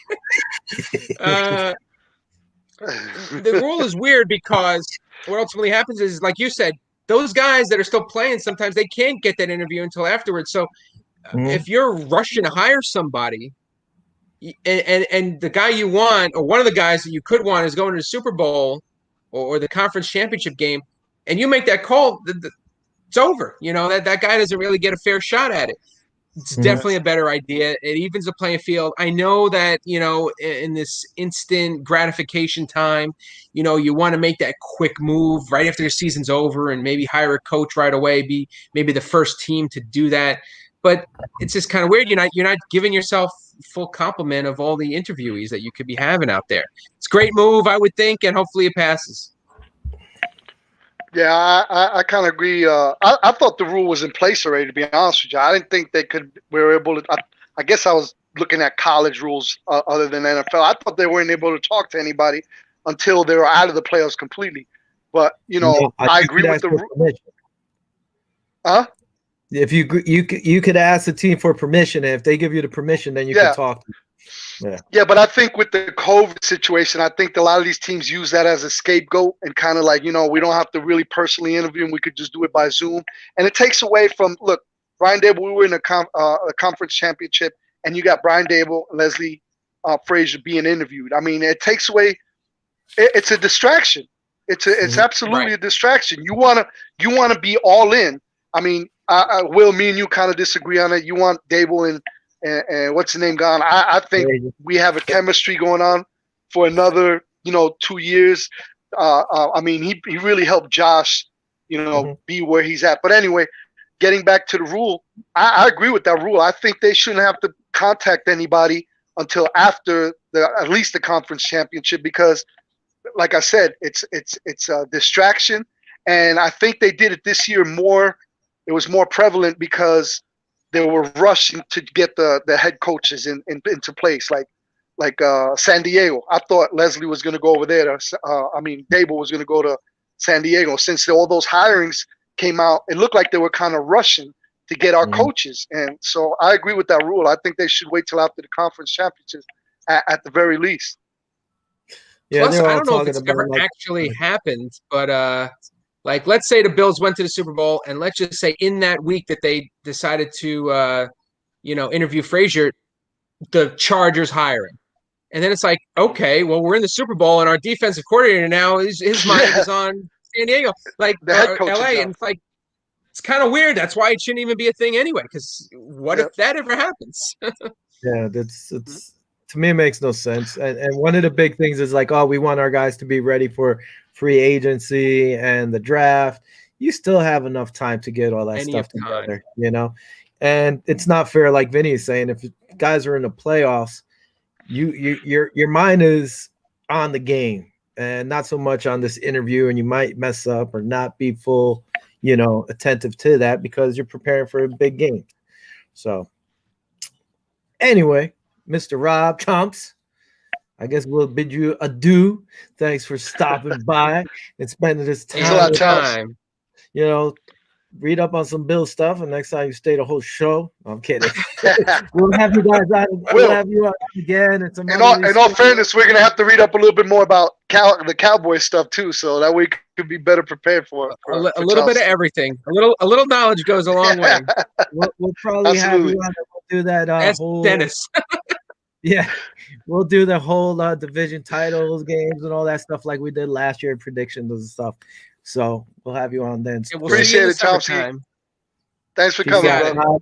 The rule is weird because what ultimately happens is, like you said, those guys that are still playing, sometimes they can't get that interview until afterwards. So if you're rushing to hire somebody and the guy you want, or one of the guys that you could want is going to the Super Bowl or the conference championship game, and you make that call, it's over. That guy doesn't really get a fair shot at it. It's definitely a better idea. It evens the playing field. I know that, in this instant gratification time, you want to make that quick move right after the season's over and maybe hire a coach right away, be maybe the first team to do that. But it's just kind of weird. You're not giving yourself full complement of all the interviewees that you could be having out there. It's a great move, I would think, and hopefully it passes. Yeah, I kind of agree. I thought the rule was in place already, to be honest with you. I didn't think we were able to. I guess I was looking at college rules other than NFL. I thought they weren't able to talk to anybody until they were out of the playoffs completely. But, I agree with the rule. Huh? If you could ask the team for permission, and if they give you the permission, then you can talk. Yeah, but I think with the COVID situation, I think a lot of these teams use that as a scapegoat and kind of like, we don't have to really personally interview him. We could just do it by Zoom. And it takes away from, look, Brian Daboll, we were in a conference championship, and you got Brian Daboll and Leslie Frazier being interviewed. I mean, it takes away – it's a distraction. It's absolutely a distraction. You want to be all in. I mean, Will, me and you kind of disagree on it. You want Daboll and what's the name gone? I think we have a chemistry going on for another, 2 years. I mean, he really helped Josh, be where he's at. But anyway, getting back to the rule, I agree with that rule. I think they shouldn't have to contact anybody until after at least the conference championship, because like I said, it's a distraction, and I think they did it this year more. It was more prevalent because they were rushing to get the head coaches into place, like San Diego. I thought Leslie was going to go over there. Dable was going to go to San Diego. Since all those hirings came out, it looked like they were kind of rushing to get our coaches. And so I agree with that rule. I think they should wait till after the conference championships at the very least. Yeah, Plus, I don't know if it's ever actually happened, but like, let's say the Bills went to the Super Bowl, and let's just say in that week that they decided to, interview Frazier, the Chargers hiring. And then it's like, okay, well, we're in the Super Bowl, and our defensive coordinator now, his mind is on San Diego, like LA. And it's like, it's kind of weird. That's why it shouldn't even be a thing anyway, because what if that ever happens? Yeah, it's to me, it makes no sense. And one of the big things is like, oh, we want our guys to be ready for free agency and the draft. You still have enough time to get all that stuff together, And it's not fair, like Vinny is saying, if guys are in the playoffs, your mind is on the game and not so much on this interview, and you might mess up or not be full, attentive to that because you're preparing for a big game. So anyway, Mr. Rob Chomps, I guess we'll bid you adieu. Thanks for stopping by and spending this time. Read up on some Bill stuff, and next time you stay the whole show. I'm kidding. We'll have you guys out. We'll have you out again. In all fairness, we're gonna have to read up a little bit more about the Cowboy stuff too, so that we could be better prepared for a little bit of everything. A little knowledge goes a long way. We'll probably have you on. We'll do that whole Dennis. Yeah, we'll do the whole division titles games and all that stuff like we did last year, predictions and stuff. So we'll have you on then. We'll appreciate it, Chomsky. Thanks for coming, brother.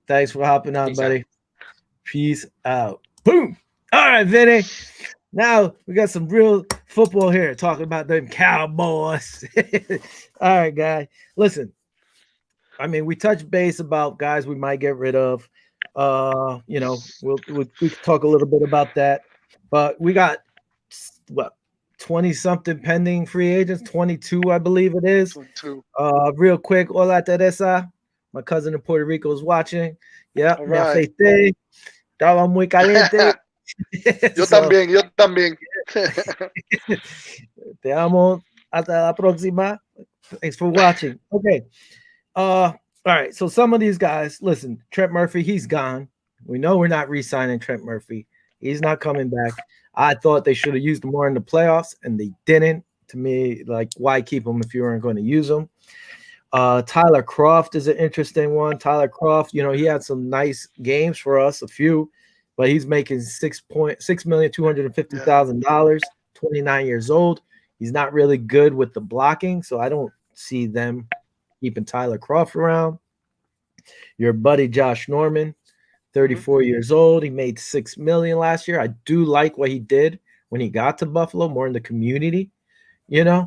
Thanks for hopping on, buddy. Peace out. Boom. All right, Vinny. Now we got some real football here, talking about them Cowboys. All right, guy. Listen, I mean, we touched base about guys we might get rid of. We talk a little bit about that, but we got 20-something pending free agents, 22, I believe it is. 22. Real quick, hola Teresa. My cousin in Puerto Rico is watching. Yeah, me right. afeité. Estaba muy caliente. Yo también. Te amo. Hasta la próxima. Thanks for watching. Okay. All right. So some of these guys, listen, Trent Murphy, he's gone. We know we're not re-signing Trent Murphy. He's not coming back. I thought they should have used him more in the playoffs, and they didn't. To me, like, why keep him if you weren't going to use him? Tyler Croft is an interesting one. Tyler Croft, he had some nice games for us, a few, but he's making $6,250,000, 29 years old. He's not really good with the blocking, so I don't see them keeping Tyler Croft around. Your buddy Josh Norman, 34 years old. He made $6 million last year. I do like what he did when he got to Buffalo, more in the community, Yeah.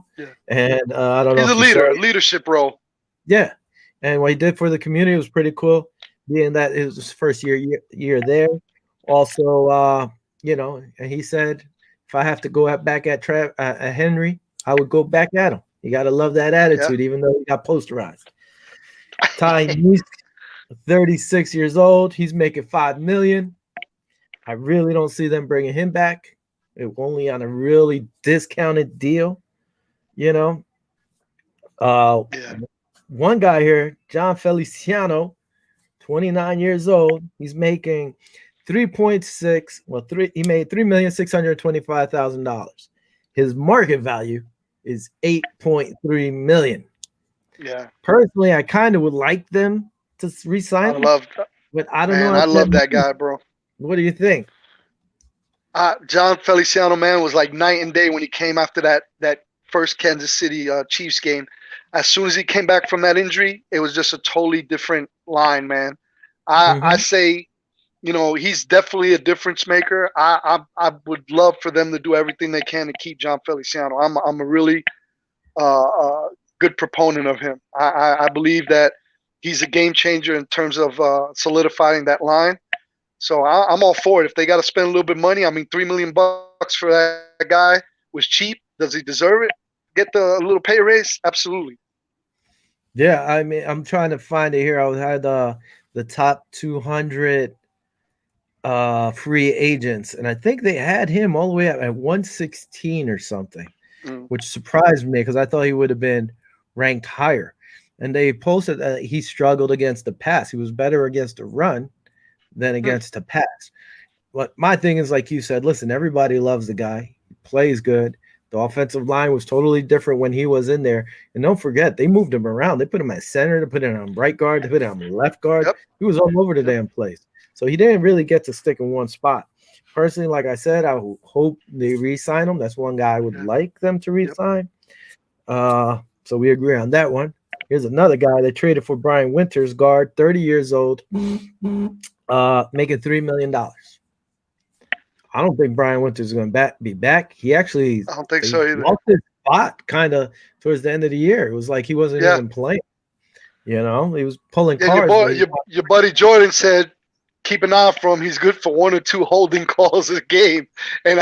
And I don't know. He's a leader, leadership role. Yeah. And what he did for the community was pretty cool, being that it was his first year there. Also, and he said, if I have to go back at Henry, I would go back at him. You got to love that attitude, even though he got posterized. Ty Nisk, 36 years old. He's making $5 million. I really don't see them bringing him back. Only on a really discounted deal, One guy here, John Feliciano, 29 years old. He's making 3.6. He made $3,625,000. His market value is $8.3 million. Yeah. Personally, I kind of would like them to re-sign him. But I don't know. I love that guy, bro. What do you think? John Feliciano, man, was like night and day when he came after that first Kansas City Chiefs game. As soon as he came back from that injury, it was just a totally different line, man. I say, he's definitely a difference maker. I would love for them to do everything they can to keep John Feliciano. I'm a really good proponent of him. I believe that he's a game changer in terms of solidifying that line. So I'm all for it. If they got to spend a little bit of money, I mean, $3 million for that guy was cheap. Does he deserve it? Get the little pay raise? Absolutely. Yeah, I mean, I'm trying to find it here. I had the top 200 free agents, and I think they had him all the way up at 116 or something, Mm. which surprised me because I thought he would have been ranked higher. And they posted that he struggled against the pass. He was better against the run than against the pass. But my thing is, like you said, listen, everybody loves the guy. He plays good. The offensive line was totally different when he was in there. And don't forget, they moved him around. They put him at center, they put him on right guard, they put him on left guard. Yep. He was all over the damn place. So he didn't really get to stick in one spot. Personally, like I said, I hope they re-sign him. That's one guy I would like them to re-sign. So we agree on that one. Here's another guy they traded for Brian Winters, guard, 30 years old, making $3 million. I don't think Brian Winters is going to be back. He actually, I don't think so either. Lost his spot kind of towards the end of the year. It was like he wasn't even playing. You know, he was pulling cars. Your buddy Jordan said, keep an eye out for him. He's good for 1 or 2 holding calls a game, and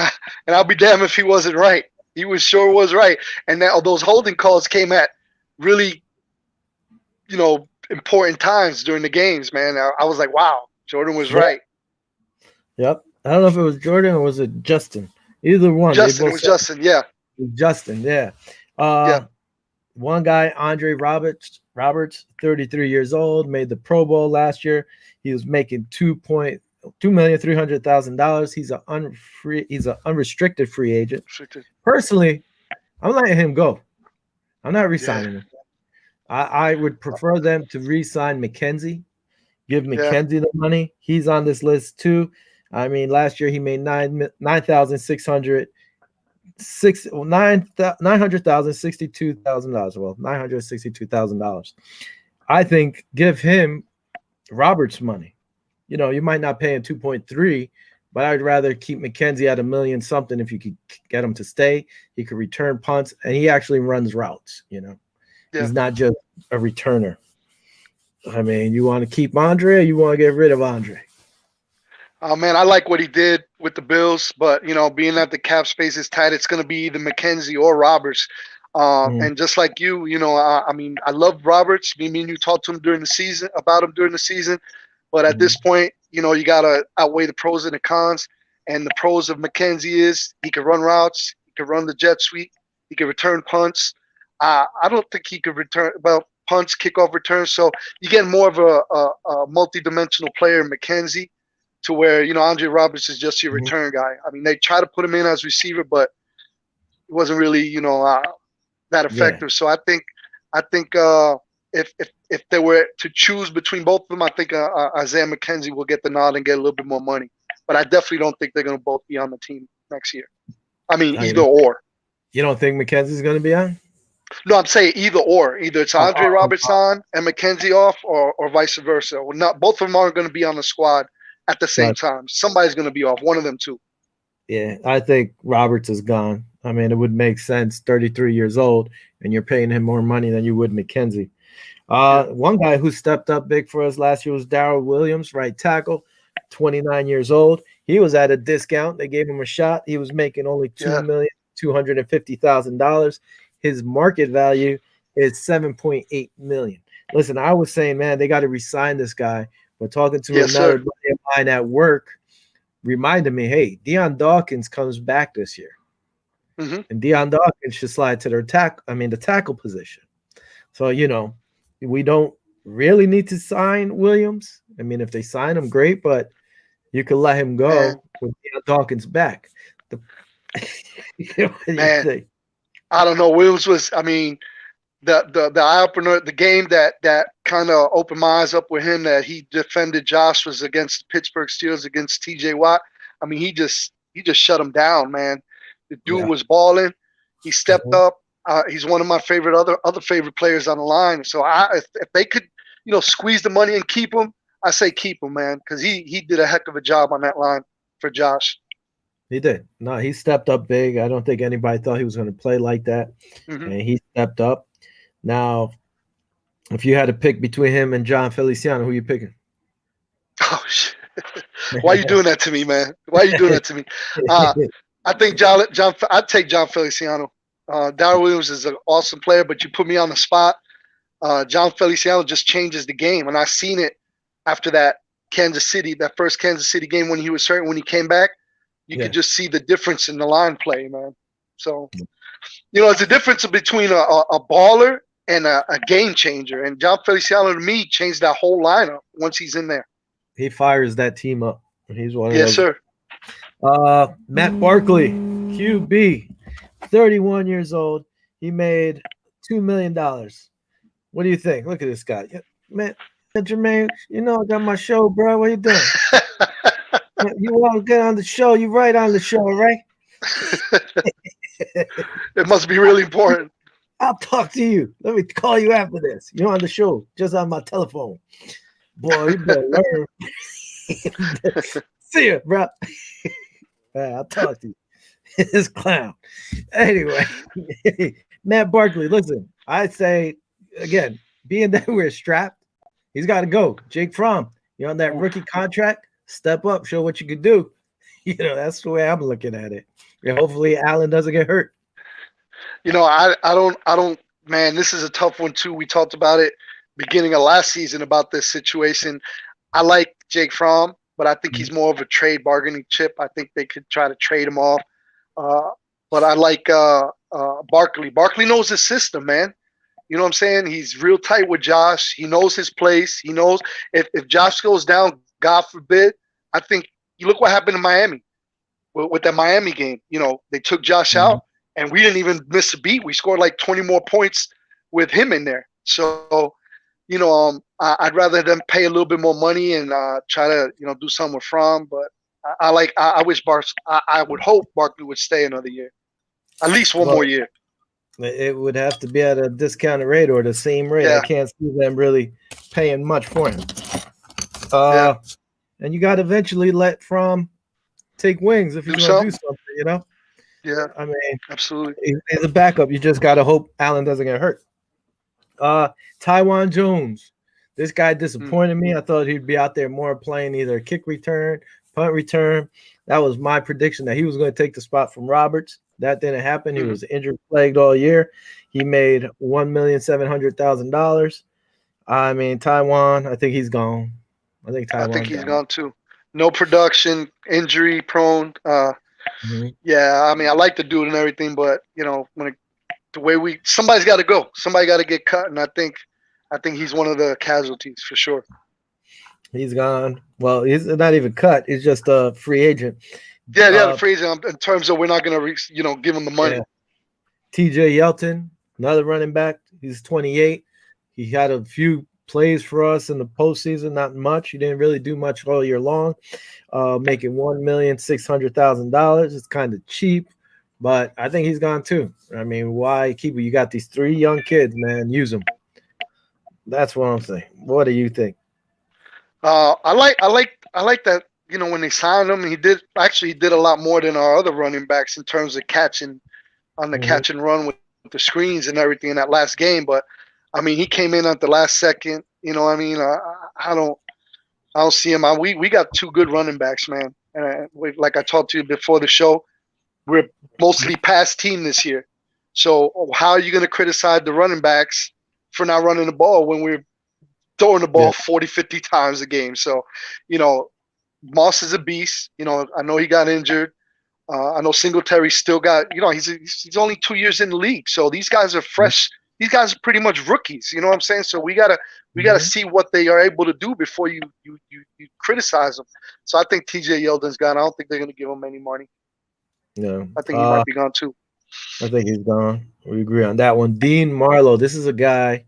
I'll be damned if he wasn't right. He sure was right. And now those holding calls came at really, important times during the games. Man, I was like, wow, Jordan was right. Yep. I don't know if it was Jordan or was it Justin. Either one. Justin. It was Justin. Yeah. Justin. Yeah. One guy, Andre Roberts, 33 years old, made the Pro Bowl last year. He was making $2,300,000. He's an unrestricted free agent. Personally, I'm letting him go. I'm not re-signing him. I would prefer them to re-sign McKenzie. Give McKenzie the money. He's on this list too. I mean, last year he made $962,000. Well, $962,000. I think give him Roberts money. You might not pay him 2.3, but I'd rather keep McKenzie at $1 million something if you could get him to stay. He could return punts, and he actually runs routes. He's not just a returner. I mean, you want to keep Andre or you want to get rid of Andre? Oh, man, I like what he did with the Bills, but, being that the cap space is tight, it's going to be either McKenzie or Roberts. And just like you, I mean, I love Roberts. Me and you talked to him during the season, but at this point, you got to outweigh the pros and the cons. And the pros of McKenzie is he can run routes, he can run the jet sweep, he can return punts. I don't think he could return punts, kickoff returns. So you get more of a multi-dimensional player in McKenzie, to where, Andre Roberts is just your return guy. I mean, they try to put him in as receiver, but it wasn't really, that effective. Yeah. So I think if they were to choose between both of them, I think Isaiah McKenzie will get the nod and get a little bit more money. But I definitely don't think they're going to both be on the team next year. I mean, either or. You don't think McKenzie's going to be on? No, I'm saying either or. Either it's Andre Roberts on and McKenzie off, or vice versa. Well, not both of them aren't going to be on the squad at the same time. Somebody's going to be off. One of them two. Yeah, I think Roberts is gone. I mean, it would make sense. 33 years old, and you're paying him more money than you would McKenzie. One guy who stepped up big for us last year was Darrell Williams, right tackle, 29 years old. He was at a discount. They gave him a shot. He was making only $2,250,000. His market value is $7.8 million. Listen, I was saying, man, they got to re-sign this guy. But talking to another buddy of mine at work reminded me, hey, Deion Dawkins comes back this year. And Deion Dawkins should slide to the tackle position. So, we don't really need to sign Williams. I mean, if they sign him, great, but you could let him go with Deion Dawkins back. Man, I don't know. Williams was, I mean, the eye opener, the game that kind of opened my eyes up with him, that he defended Josh, was against the Pittsburgh Steelers against TJ Watt. I mean, he just shut him down, man. The dude was balling. He stepped up. He's one of my other favorite players on the line. So if they could, squeeze the money and keep him, I say keep him, man, because he did a heck of a job on that line for Josh. He did. No, he stepped up big. I don't think anybody thought he was going to play like that, and he stepped up. Now, if you had to pick between him and John Feliciano, who are you picking? Oh, shit. Why you doing that to me, man? Why you doing that to me? I think I'd take John Feliciano. Darrell Williams is an awesome player, but you put me on the spot. John Feliciano just changes the game, and I seen it after that first Kansas City game when he was hurt. When he came back, you could just see the difference in the line play, man. So, it's a difference between a baller and a game changer. And John Feliciano, to me, changed that whole lineup once he's in there. He fires that team up. He's one of Yes, those. sir. Matt Barkley, QB, 31 years old. He made $2 million. What do you think? Look at this guy. Man, Jermaine, I got my show, bro. What you doing? You want to get on the show? You right on the show, right? It must be really important. I'll talk to you. Let me call you after this. You're on the show, just on my telephone. Boy, you better learn. See ya, bro. I'll talk to you. This clown. Anyway, Matt Barkley, listen, I say, again, being that we're strapped, he's got to go. Jake Fromm, you're on that rookie contract. Step up, show what you can do. That's the way I'm looking at it. And hopefully Allen doesn't get hurt. I don't, man, this is a tough one too. We talked about it beginning of last season about this situation. I like Jake Fromm, but I think he's more of a trade bargaining chip. I think they could try to trade him off. But I like Barkley. Barkley knows his system, man. You know what I'm saying? He's real tight with Josh. He knows his place. He knows if Josh goes down, God forbid, I think you look what happened in Miami with that Miami game. They took Josh out, and we didn't even miss a beat. We scored like 20 more points with him in there. So, I'd rather them pay a little bit more money and try to, do something with Fromm. But I wish I would hope Barkley would stay another year, at least one more year. It would have to be at a discounted rate or the same rate. Yeah. I can't see them really paying much for him. And you got to eventually let Fromm take wings if he's going to do something, Yeah. I mean, absolutely. As a backup, you just got to hope Allen doesn't get hurt. Tywan Jones. This guy disappointed me. I thought he'd be out there more playing either kick return, punt return. That was my prediction that he was going to take the spot from Roberts. That didn't happen. He was injured plagued all year. He made $1,700,000. I mean, Tywan, I think he's gone. I think he's gone too. No production, injury prone. Yeah, I mean, I like the dude and everything, but somebody's got to go. Somebody got to get cut, and I think he's one of the casualties for sure. He's gone. Well, he's not even cut. He's just a free agent. Yeah, the free agent in terms of we're not going to, give him the money. Yeah. T.J. Yeldon, another running back. He's 28. He had a few plays for us in the postseason, not much. He didn't really do much all year long. Making $1,600,000. It's kind of cheap, but I think he's gone too. I mean, why keep it? You got these 3 young kids, man. Use them. That's what I'm saying. What do you think? I like that. When they signed him, he did a lot more than our other running backs in terms of catching on the catch and run with the screens and everything in that last game. But I mean, he came in at the last second. I don't see him. We got 2 good running backs, man. And like I talked to you before the show, we're mostly pass team this year. So how are you going to criticize the running backs for not running the ball when we're throwing the ball 40, 50 times a game? So, Moss is a beast. I know he got injured. I know Singletary still got, he's only 2 years in the league. So these guys are fresh. These guys are pretty much rookies. You know what I'm saying? So we gotta see what they are able to do before you criticize them. So I think T.J. Yeldon's gone. I don't think they're going to give him any money. No, I think he might be gone too. I think he's gone. We agree on that one. Dean Marlowe. This is a guy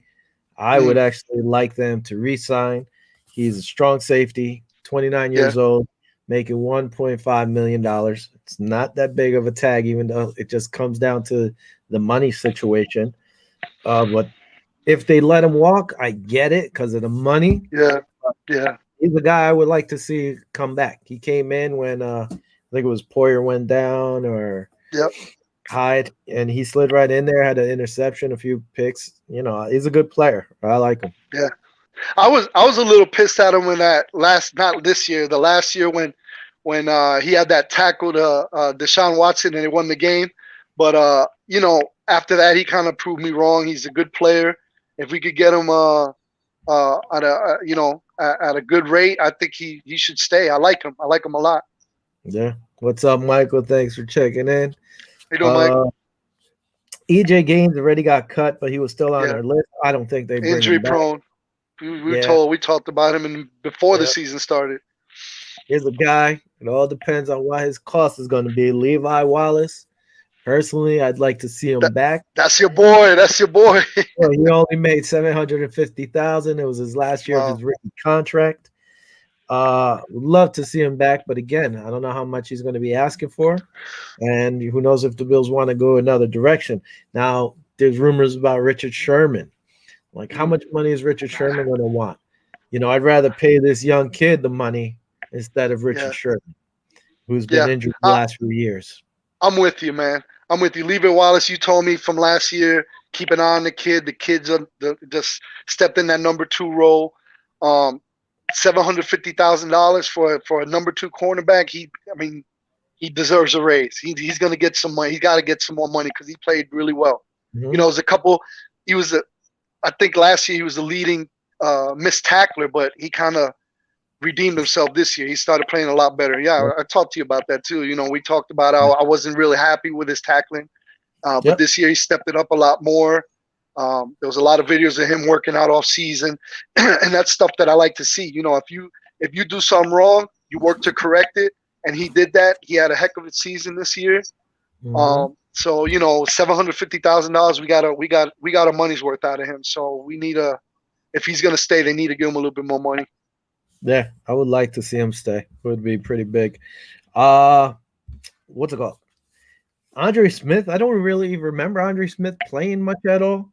I would actually like them to re-sign. He's a strong safety, 29 years old, making $1.5 million. It's not that big of a tag, even though it just comes down to the money situation. But if they let him walk, I get it because of the money. Yeah. He's a guy I would like to see come back. He came in when I think it was Poyer went down or Hyde, and he slid right in there, had an interception, a few picks. He's a good player. I like him. Yeah. I was a little pissed at him when not this year, the last year when he had that tackle to Deshaun Watson and they won the game. But after that he kind of proved me wrong. He's a good player. If we could get him at a good rate, I think he should stay. I like him. I like him a lot. Yeah. What's up, Michael? Thanks for checking in. How you doing, Mike? EJ Gaines already got cut, but he was still on Yeah. their list. I don't think they bring Injury him back. prone. We talked about him before the season started. Here's a guy. It all depends on what his cost is going to be. Levi Wallace. Personally, I'd like to see him back. That's your boy. Well, he only made $750,000. It was his last year of his rookie contract. Would love to see him back, but again, I don't know how much he's going to be asking for, and who knows if the Bills want to go another direction. Now, there's rumors about Richard Sherman. Like, how much money is Richard Sherman going to want? I'd rather pay this young kid the money instead of Richard Sherman, who's been injured the last few years. I'm with you, man. I'm with you. Levi Wallace, you told me from last year, keep an eye on the kid. The kid's just stepped in that number 2 role. $750,000 for a number 2 cornerback. He deserves a raise. He's going to get some money. He's got to get some more money because he played really well. Mm-hmm. There's a couple. I think last year he was the leading missed tackler, but he kind of redeemed himself this year. He started playing a lot better. Yeah, I talked to you about that too. We talked about how I wasn't really happy with his tackling, but this year he stepped it up a lot more. There was a lot of videos of him working out off season, and that's stuff that I like to see. If you do something wrong, you work to correct it, and he did that. He had a heck of a season this year. Mm-hmm. So $750,000, we got our money's worth out of him. So if he's gonna stay, they need to give him a little bit more money. Yeah, I would like to see him stay. It would be pretty big. What's it called? Andre Smith. I don't really remember Andre Smith playing much at all.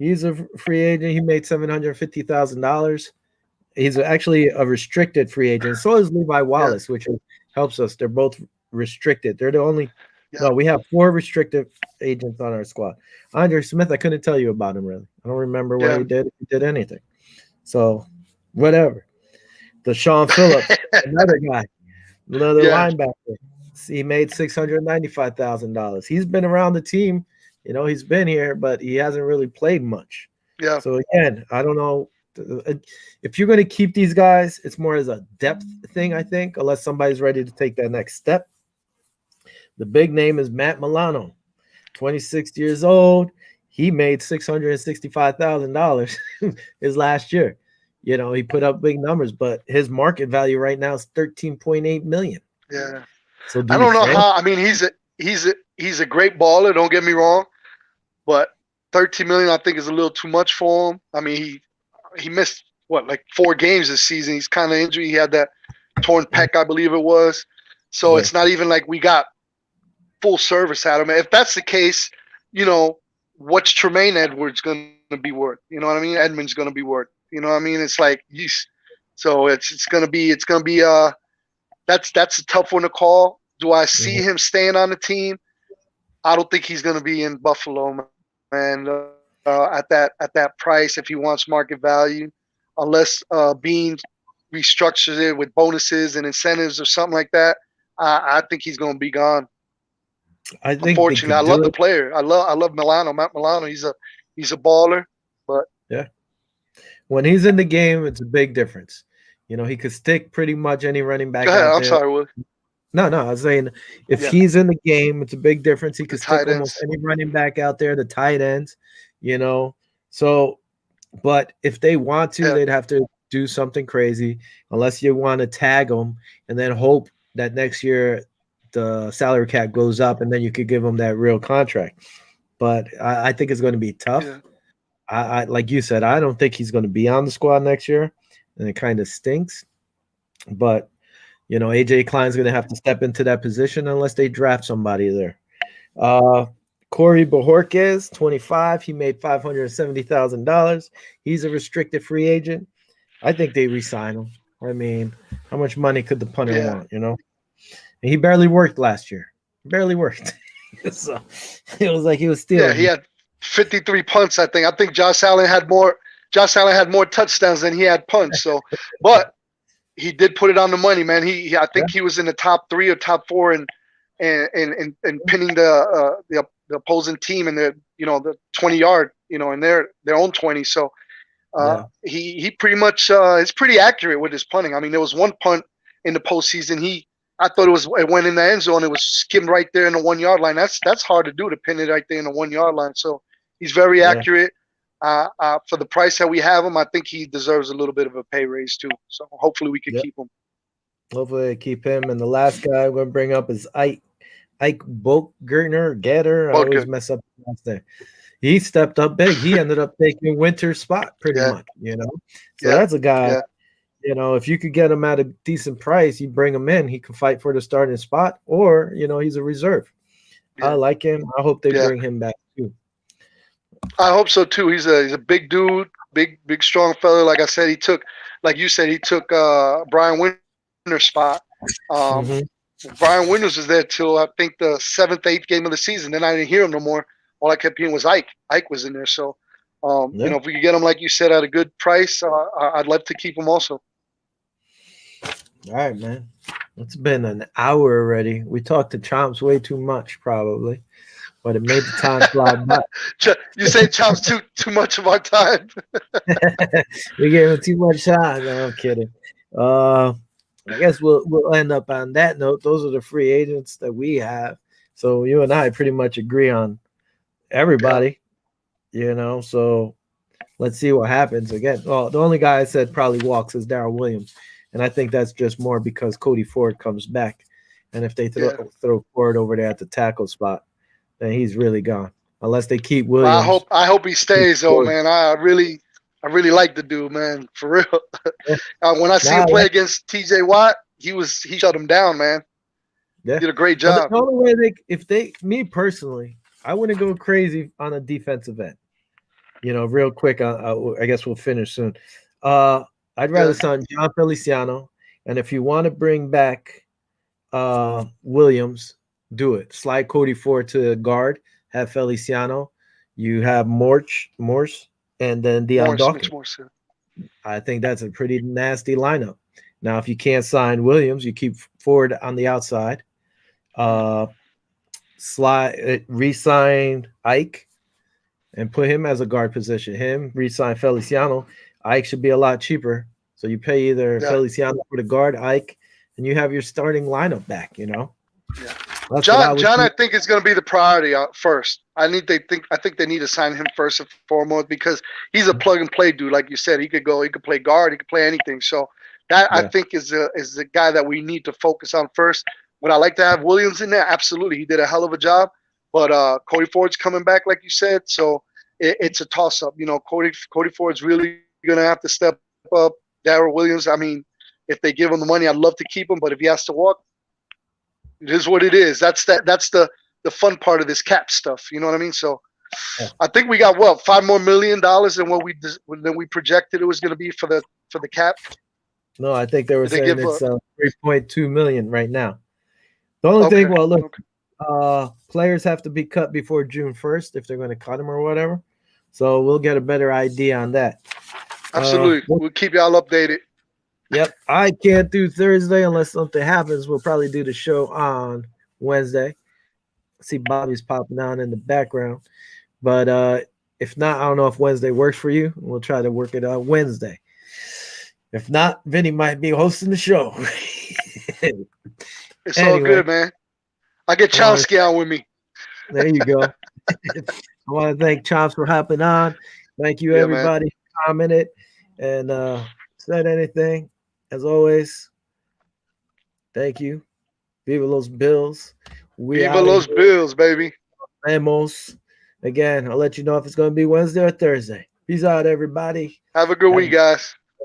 He's a free agent. He made $750,000. He's actually a restricted free agent. So is Levi Wallace, which helps us. They're both restricted. They're the only. Yeah. No, we have 4 restricted agents on our squad. Andre Smith, I couldn't tell you about him really. I don't remember what he did. If he did anything. So, whatever. Deshaun Phillips, another guy, another linebacker. He made $695,000. He's been around the team. He's been here, but he hasn't really played much. Yeah. So again, I don't know if you're going to keep these guys. It's more as a depth thing, I think, unless somebody's ready to take that next step. The big name is Matt Milano, 26 years old. He made $665,000 his last year. He put up big numbers, but his market value right now is $13.8 million. Yeah. So I don't know how. I mean, he's a great baller. Don't get me wrong, but $13 million I think is a little too much for him. I mean, he missed like 4 games this season. He's kind of injured. He had that torn pec, I believe it was. So it's not even like we got full service out of him. If that's the case, what's Tremaine Edwards going to be worth? You know what I mean? Edmonds going to be worth. You know what I mean? It's like, so it's going to be that's a tough one to call. Do I see him staying on the team? I don't think he's going to be in Buffalo, man. At that price, if he wants market value, unless Bean restructures it with bonuses and incentives or something like that, I think he's going to be gone. I think. Unfortunately, I love the player. I love Milano. Matt Milano. He's a baller, but when he's in the game, it's a big difference. He could stick pretty much any running back. Go ahead. I'm sorry, Will. No, I was saying if he's in the game, it's a big difference. He could stick almost any running back out there, the tight ends, So, but if they want to, they'd have to do something crazy unless you want to tag them and then hope that next year the salary cap goes up and then you could give them that real contract. But I think it's going to be tough. Yeah. I like you said, I don't think he's going to be on the squad next year, and it kind of stinks. But AJ Klein's going to have to step into that position unless they draft somebody there. Corey Bojorquez, 25. He made $570,000. He's a restricted free agent. I think they re-sign him. I mean, how much money could the punter want, And he barely worked last year. Barely worked. So it was like he was stealing. Yeah, he had 53 punts, I think. I think Josh Allen had more Josh Allen had more touchdowns than he had punts. So, but he did put it on the money, man. I think he was in the top 3 or top 4 in pinning the opposing team in the the 20-yard in their own 20. So he pretty much is pretty accurate with his punting. I mean, there was one punt in the postseason. I thought it went in the end zone. It was skimmed right there in the 1-yard line. That's hard to do, to pin it right there in the 1-yard line. So he's very accurate. For the price that we have him, I think he deserves a little bit of a pay raise too. So hopefully we can keep him. Hopefully keep him. And the last guy I'm going to bring up is Ike Getter. I always mess up the last name. He stepped up big. He ended up taking Winter's spot pretty much, So that's a guy. Yeah. If you could get him at a decent price, you bring him in. He can fight for the starting spot, or he's a reserve. I like him. I hope they bring him back too. I hope so too. He's a big dude, big strong fella. Like I said, he took Brian Winter's spot. Brian Winters was there till I think the 7th, 8th game of the season. Then I didn't hear him no more. All I kept hearing was Ike. Ike was in there. So, if we could get him, like you said, at a good price, I'd love to keep him also. All right, man. It's been an hour already. We talked to Chomps way too much, probably, but it made the time fly by. You say Chomps too much of our time. We gave him too much time. No, I'm kidding. I guess we'll end up on that note. Those are the free agents that we have. So you and I pretty much agree on everybody, so let's see what happens again. Well, the only guy I said probably walks is Darrell Williams. And I think that's just more because Cody Ford comes back. And if they throw Ford over there at the tackle spot, then he's really gone. Unless they keep Williams. I hope he stays though, man. I really like the dude, man. For real. When I see him play against TJ Watt, he shut him down, man. Yeah. He did a great job. The only way me personally, I wouldn't go crazy on a defensive end. Real quick, I guess we'll finish soon. I'd rather sign John Feliciano, and if you want to bring back Williams, do it. Slide Cody Ford to guard, have Feliciano. You have Morse, and then Deion Dawkins. I think that's a pretty nasty lineup. Now, if you can't sign Williams, you keep Ford on the outside. Re-sign Ike and put him as a guard position. Re-sign Feliciano. Ike should be a lot cheaper. So you pay either Feliciano for the guard, Ike, and you have your starting lineup back, Yeah. John, I think is going to be the priority first. I think they need to sign him first and foremost because he's a plug and play dude. Like you said, he could play guard, he could play anything. So that I think is the guy that we need to focus on first. Would I like to have Williams in there? Absolutely. He did a hell of a job. But Cody Ford's coming back, like you said. So it's a toss-up. Cody Ford's really going to have to step up. Darrell Williams, I mean, if they give him the money, I'd love to keep him. But if he has to walk, it is what it is. That's the fun part of this cap stuff. You know what I mean? So I think we got, $5 million more than we projected it was going to be for the cap? No, I think they were saying it's 3.2 million right now. The only thing, look, players have to be cut before June 1st if they're going to cut them or whatever. So we'll get a better idea on that. Absolutely. We'll keep y'all updated. Yep. I can't do Thursday unless something happens. We'll probably do the show on Wednesday. See Bobby's popping out in the background. But if not, I don't know if Wednesday works for you. We'll try to work it out Wednesday. If not, Vinny might be hosting the show. It's all good, man. I get Chomsky on with me. There you go. I want to thank Chomps for hopping on. Thank you, everybody, who commented and said anything. As always, thank you. Viva los Bills. Viva los Bills, baby. Vamos. Again, I'll let you know if it's going to be Wednesday or Thursday. Peace out, everybody. Have a good week, guys.